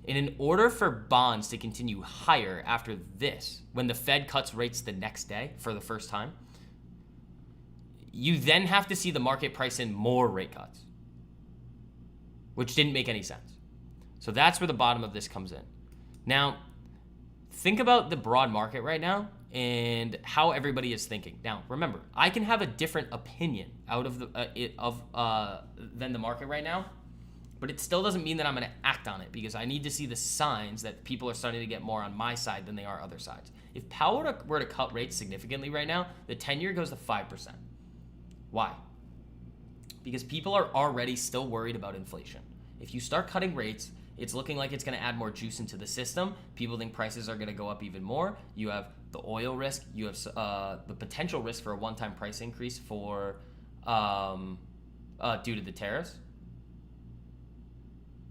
And in order for bonds to continue higher after this, when the Fed cuts rates the next day for the first time, you then have to see the market price in more rate cuts, which didn't make any sense. So that's where the bottom of this comes in. Now, think about the broad market right now and how everybody is thinking. Now, remember, I can have a different opinion out of than the market right now, but it still doesn't mean that I'm going to act on it, because I need to see the signs that people are starting to get more on my side than they are other sides. If Powell were to cut rates significantly right now, the 10-year goes to 5%. Why? Because people are already still worried about inflation. If you start cutting rates, it's looking like it's going to add more juice into the system. People think prices are going to go up even more. You have the oil risk. You have the potential risk for a one-time price increase for due to the tariffs.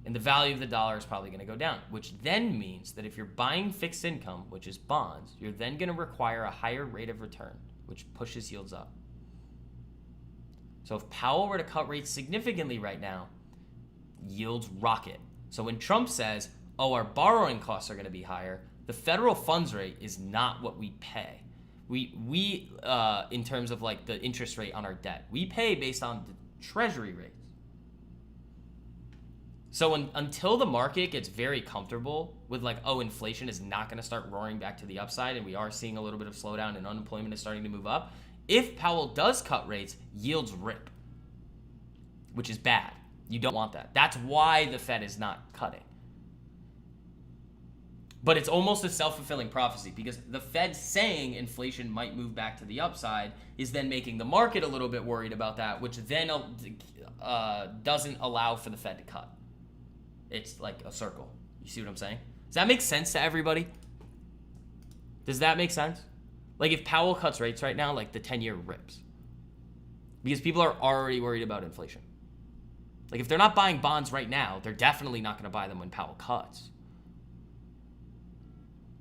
And the value of the dollar is probably going to go down, which then means that if you're buying fixed income, which is bonds, you're then going to require a higher rate of return, which pushes yields up. So if Powell were to cut rates significantly right now, yields rocket. So when Trump says, oh, our borrowing costs are going to be higher, the federal funds rate is not what we pay. We in terms of like the interest rate on our debt, we pay based on the treasury rates. So until the market gets very comfortable with like, oh, inflation is not going to start roaring back to the upside, and we are seeing a little bit of slowdown and unemployment is starting to move up, if Powell does cut rates, yields rip, which is bad. You don't want that. That's why the Fed is not cutting. But it's almost a self-fulfilling prophecy, because the Fed saying inflation might move back to the upside is then making the market a little bit worried about that, which then doesn't allow for the Fed to cut. It's like a circle. You see what I'm saying? Does that make sense to everybody? Does that make sense? Like if Powell cuts rates right now, like the 10-year rips. Because people are already worried about inflation. Like if they're not buying bonds right now, they're definitely not going to buy them when Powell cuts.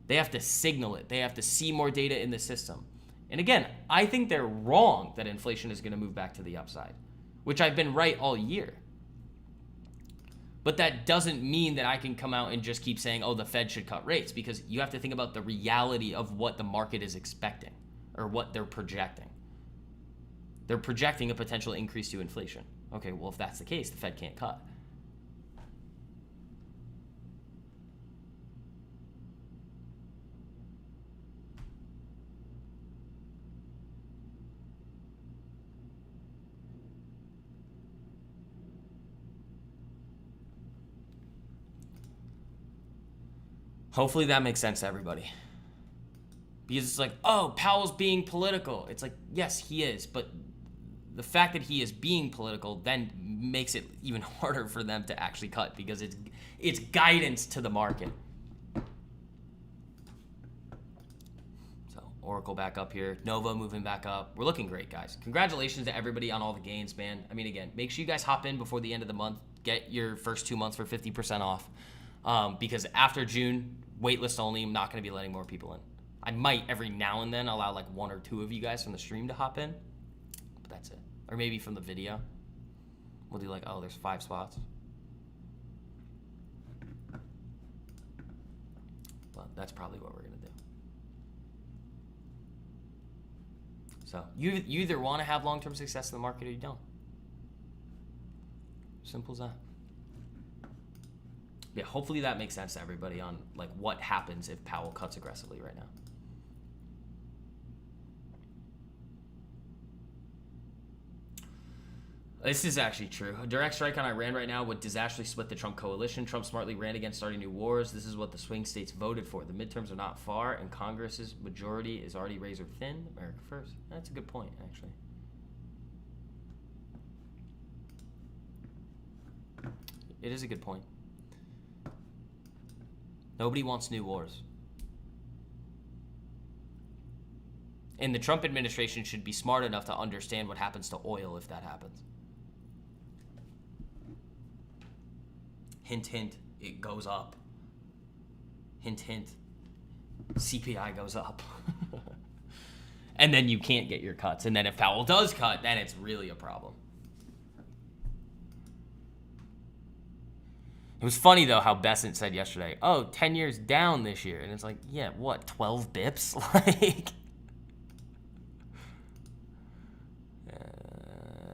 They have to signal it. They have to see more data in the system. And again, I think they're wrong that inflation is going to move back to the upside, which I've been right all year. But that doesn't mean that I can come out and just keep saying, oh, the Fed should cut rates, because you have to think about the reality of what the market is expecting or what they're projecting. They're projecting a potential increase to inflation. Okay, well, if that's the case, the Fed can't cut. Hopefully that makes sense to everybody. Because it's like, oh, Powell's being political. It's like, yes, he is, but the fact that he is being political then makes it even harder for them to actually cut, because it's guidance to the market. So Oracle back up here, Nova moving back up. We're looking great, guys. Congratulations to everybody on all the gains, man. I mean, again, make sure you guys hop in before the end of the month. Get your first 2 months for 50% off, because after June, waitlist only. I'm not going to be letting more people in. I might every now and then allow like 1 or 2 of you guys from the stream to hop in, but that's it. Or maybe from the video. We'll do like, oh, there's 5 spots. But that's probably what we're going to do. So you either want to have long-term success in the market or you don't. Simple as that. Yeah, hopefully that makes sense to everybody on like what happens if Powell cuts aggressively right now. This is actually true. A direct strike on Iran right now would disastrously split the Trump coalition. Trump smartly ran against starting new wars. This is what the swing states voted for. The midterms are not far, and Congress's majority is already razor thin. America first. That's a good point, actually. It is a good point. Nobody wants new wars. And the Trump administration should be smart enough to understand what happens to oil if that happens. Hint, hint, it goes up. Hint, hint, CPI goes up. And then you can't get your cuts. And then if Powell does cut, then it's really a problem. It was funny, though, how Bessent said yesterday, oh, 10 years down this year. And it's like, yeah, what, 12 bips? Like,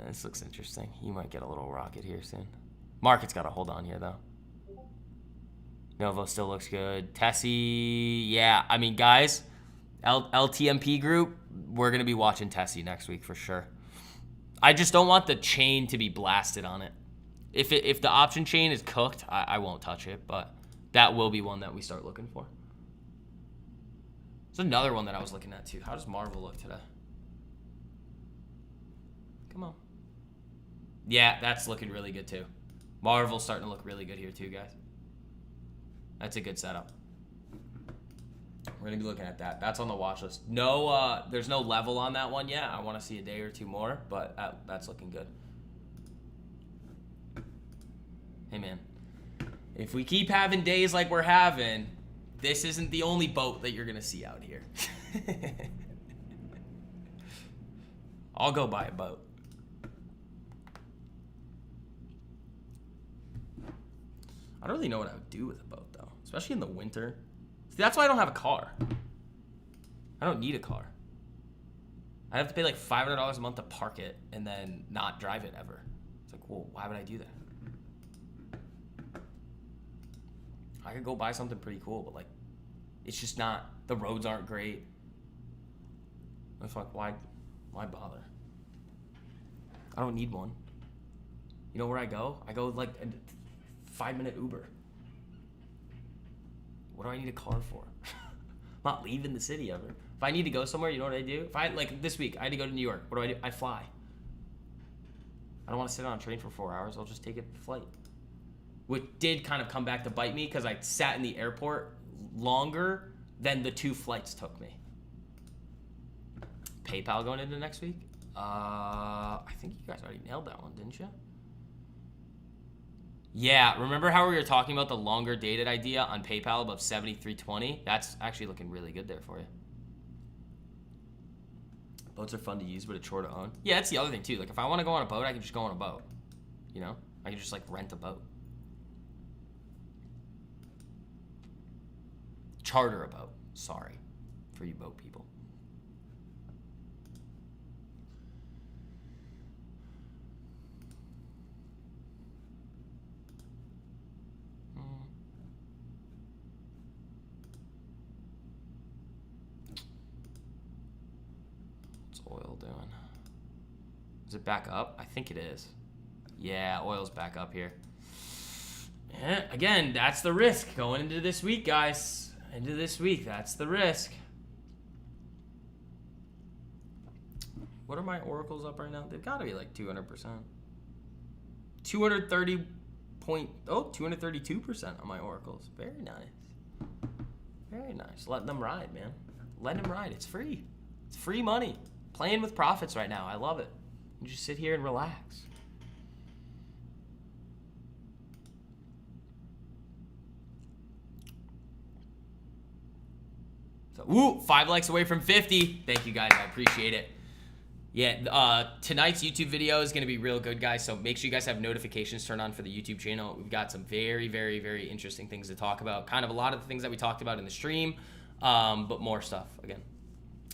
this looks interesting. You might get a little rocket here soon. Market's got to hold on here, though. Novo still looks good. Tessie, yeah. I mean, guys, LTMP group, we're going to be watching Tessie next week for sure. I just don't want the chain to be blasted on it. If the option chain is cooked, I won't touch it, but that will be one that we start looking for. There's another one that I was looking at, too. How does Marvel look today? Come on. Yeah, that's looking really good, too. Marvel's starting to look really good here, too, guys. That's a good setup. We're going to be looking at that. That's on the watch list. No, there's no level on that one yet. I want to see a day or 2 more, but that's looking good. Hey, man. If we keep having days like we're having, this isn't the only boat that you're going to see out here. I'll go buy a boat. I don't really know what I would do with a boat, though, especially in the winter. See, that's why I don't have a car. I don't need a car. I have to pay like $500 a month to park it and then not drive it ever. It's like, well, why would I do that? I could go buy something pretty cool, but like, it's just not, the roads aren't great. It's like, why bother? I don't need one. You know where I go? I go like a 5-minute Uber. What do I need a car for? I'm not leaving the city ever. If I need to go somewhere, you know what I do? If I, like this week, I had to go to New York. What do? I fly. I don't want to sit on a train for 4 hours. I'll just take a flight. Which did kind of come back to bite me because I sat in the airport longer than the 2 flights took me. PayPal going into next week? I think you guys already nailed that one, didn't you? Yeah, remember how we were talking about the longer dated idea on PayPal above 73.20? That's actually looking really good there for you. Boats are fun to use, but a chore to own. Yeah, that's the other thing too. Like if I want to go on a boat, I can just go on a boat. You know? I can just like rent a boat. Charter a boat. Sorry for you boat people. What's oil doing? Is it back up? I think it is. Yeah, oil's back up here. Yeah, again, that's the risk going into this week, guys. Into this week, that's the risk. What are my oracles up right now? They've got to be like 200%. 232% on my oracles. Very nice. Very nice. Letting them ride, man. Letting them ride. It's free. It's free money. Playing with profits right now. I love it. You just sit here and relax. So, woo, 5 likes away from 50. Thank you guys. I appreciate it. Yeah, tonight's YouTube video is going to be real good, guys. So make sure you guys have notifications turned on for the YouTube channel. We've got some very, very, very interesting things to talk about. Kind of a lot of the things that we talked about in the stream, but more stuff. Again,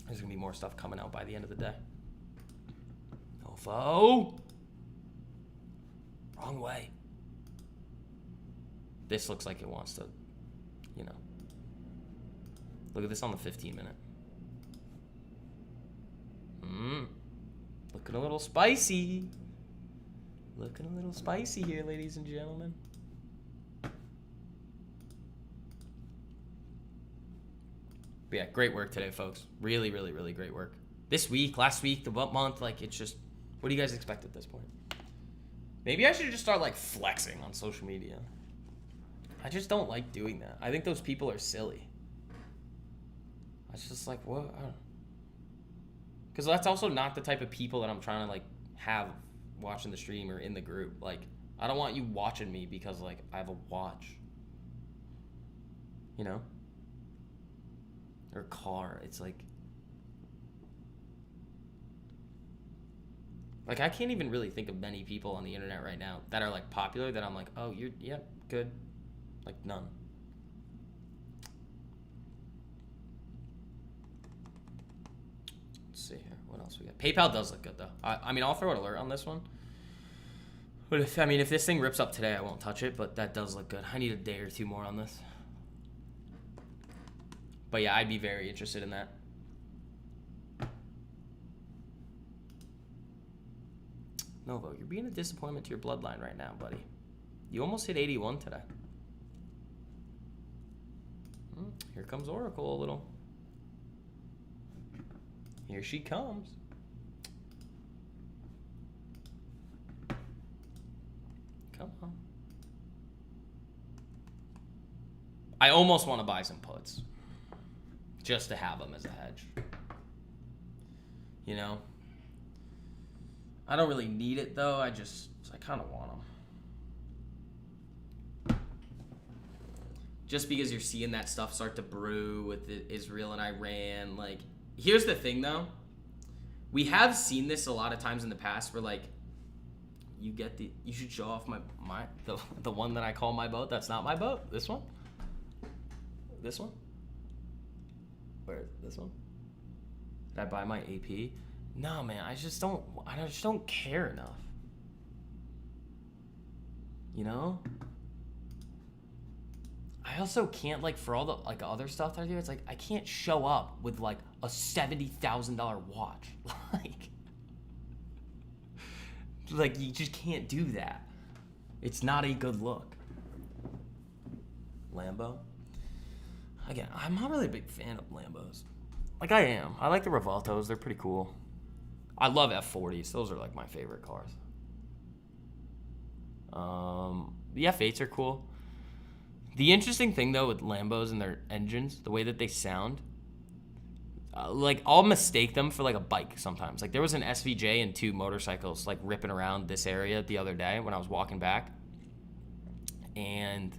there's going to be more stuff coming out by the end of the day. Nofo. Wrong way. This looks like it wants to, you know. Look at this on the 15-minute. Looking a little spicy. Looking a little spicy here, ladies and gentlemen. But yeah, great work today, folks. Really, really, really great work. This week, last week, the month, like, it's just, what do you guys expect at this point? Maybe I should just start, like, flexing on social media. I just don't like doing that. I think those people are silly. I was just like, what? Because that's also not the type of people that I'm trying to, like, have watching the stream or in the group. Like, I don't want you watching me because, like, I have a watch. You know? Or a car. It's like... Like, I can't even really think of many people on the internet right now that are, like, popular that I'm like, oh, you're... Yep, good. Like, none. See here, what else we got? PayPal does look good though. I mean, I'll throw an alert on this one. But if this thing rips up today, I won't touch it. But that does look good. I need a day or two more on this. But yeah, I'd be very interested in that. Novo, you're being a disappointment to your bloodline right now, buddy. You almost hit 81 today. Here comes Oracle a little. Here she comes. Come on. I almost want to buy some puts. Just to have them as a hedge. You know? I don't really need it though. I kind of want them. Just because you're seeing that stuff start to brew with Israel and Iran, like... Here's the thing, though. We have seen this a lot of times in the past where, like, you should show off the one that I call my boat. That's not my boat. This one? This one? Where? This one? Did I buy my AP? No, man. I just don't care enough. You know? I also can't, like, for all the, like, other stuff that I do, it's like, I can't show up with, like, a $70,000 watch. Like, you just can't do that. It's not a good look. Lambo? Again, I'm not really a big fan of Lambos. Like, I am. I like the Revoltos. They're pretty cool. I love F40s. Those are, like, my favorite cars. The F8s are cool. The interesting thing, though, with Lambos and their engines, the way that they sound, like, I'll mistake them for, like, a bike sometimes. Like, there was an SVJ and 2 motorcycles, like, ripping around this area the other day when I was walking back. And,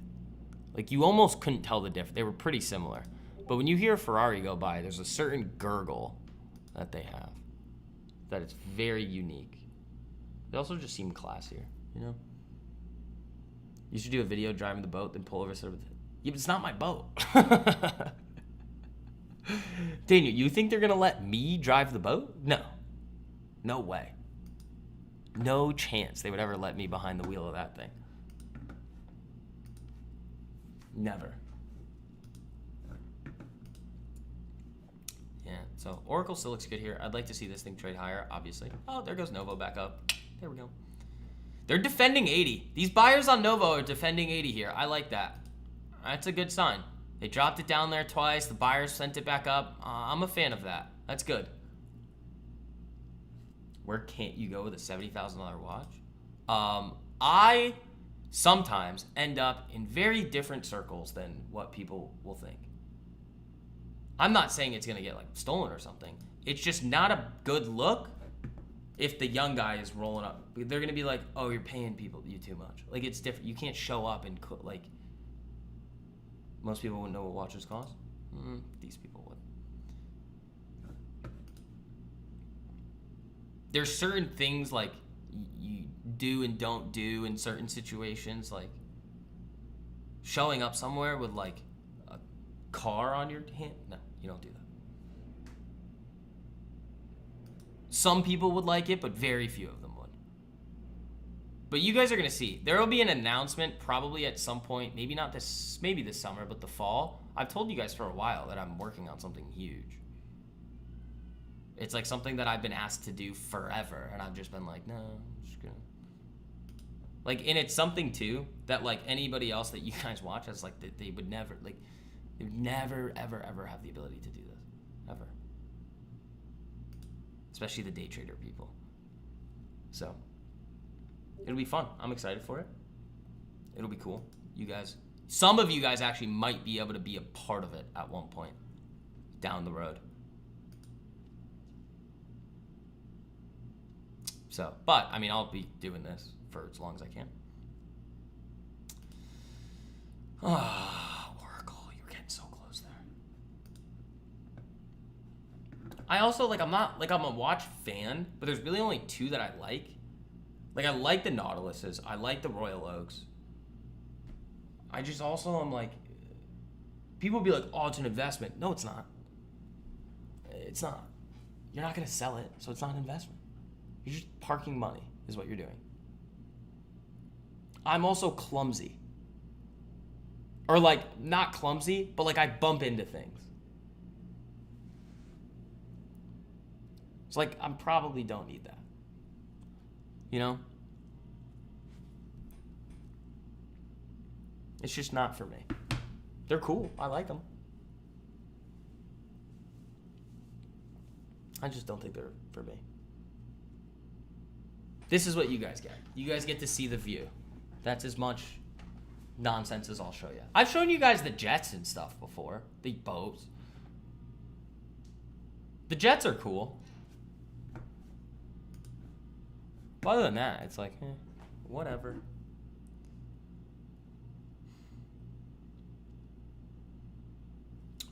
like, you almost couldn't tell the difference. They were pretty similar. But when you hear a Ferrari go by, there's a certain gurgle that they have that it's very unique. They also just seem classier, you know? You should do a video driving the boat, then pull over. Yeah, but it's not my boat. Daniel, you think they're going to let me drive the boat? No. No way. No chance they would ever let me behind the wheel of that thing. Never. Yeah, so Oracle still looks good here. I'd like to see this thing trade higher, obviously. Oh, there goes Novo back up. There we go. They're defending 80. These buyers on Novo are defending 80 here. I like that. That's a good sign. They dropped it down there twice. The buyers sent it back up. I'm a fan of that. That's good. Where can't you go with a $70,000 watch? I sometimes end up in very different circles than what people will think. I'm not saying it's gonna get like stolen or something. It's just not a good look if the young guy is rolling up. They're gonna be like, oh, you're paying you too much. Like, it's different. You can't show up and like, most people wouldn't know what watches cost. These people would. There's certain things like you do and don't do in certain situations, like showing up somewhere with like a car on your hand. No, you don't do that. Some people would like it, but very few of them would. But you guys are gonna see. There will be an announcement probably at some point, maybe not this, maybe this summer, but the fall. I've told you guys for a while that I'm working on something huge. It's like something that I've been asked to do forever, and I've just been like, no, I'm just gonna. Like, and it's something too that like anybody else that you guys watch has like they would never ever ever have the ability to do this ever. Especially the day trader people. So it'll be fun. I'm excited for it. It'll be cool. You guys, some of you guys actually might be able to be a part of it at one point down the road. So, but I mean, I'll be doing this for as long as I can. Oracle, you're getting so close there. I also, like, I'm a watch fan, but there's really only two that I like. Like, I like the Nautiluses. I like the Royal Oaks. I just also am like, people be like, oh, it's an investment. No, it's not. It's not. You're not going to sell it, so it's not an investment. You're just parking money is what you're doing. I'm also clumsy. Or like, not clumsy, but like I bump into things. It's like, I probably don't need that. You know? It's just not for me. They're cool. I like them. I just don't think they're for me. This is what you guys get. You guys get to see the view. That's as much nonsense as I'll show you. I've shown you guys the jets and stuff before. The boats. The jets are cool. But other than that, it's like, whatever.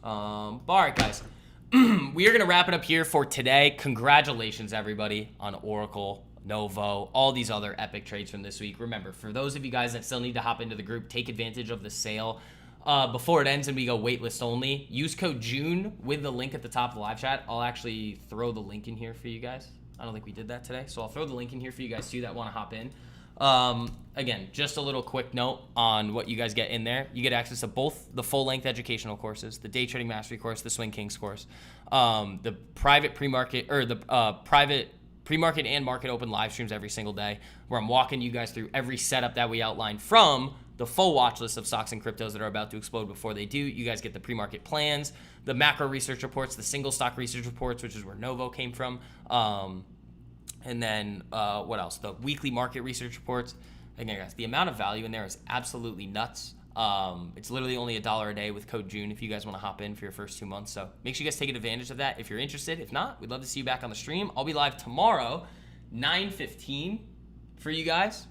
All right, guys. We are going to wrap it up here for today. Congratulations, everybody, on Oracle, Novo, all these other epic trades from this week. Remember, for those of you guys that still need to hop into the group, take advantage of the sale before it ends and we go waitlist only. Use code June with the link at the top of the live chat. I'll actually throw the link in here for you guys. I don't think we did that today, so I'll throw the link in here for you guys too that want to hop in. Again, just a little quick note on what you guys get in there. You get access to both the full-length educational courses, the Day Trading Mastery course, the Swing Kings course, the private pre-market or the private pre-market and market open live streams every single day, where I'm walking you guys through every setup that we outlined from the full watch list of stocks and cryptos that are about to explode before they do. You guys get the pre-market plans, the macro research reports, the single stock research reports, which is where Novo came from. And then what else? The weekly market research reports. Again, guys, the amount of value in there is absolutely nuts. It's literally only $1 a day with code June if you guys want to hop in for your first 2 months. So make sure you guys take advantage of that if you're interested. If not, we'd love to see you back on the stream. I'll be live tomorrow, 9:15 for you guys.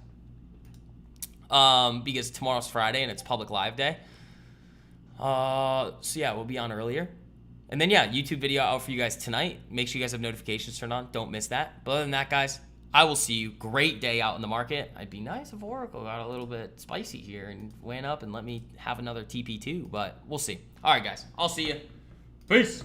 Because tomorrow's Friday and it's public live day. So yeah, we'll be on earlier. And then yeah, YouTube video out for you guys tonight. Make sure you guys have notifications turned on. Don't miss that. But other than that, guys, I will see you. Great day out in the market. It'd be nice if Oracle got a little bit spicy here and went up and let me have another TP2, but we'll see. All right, guys, I'll see you. Peace.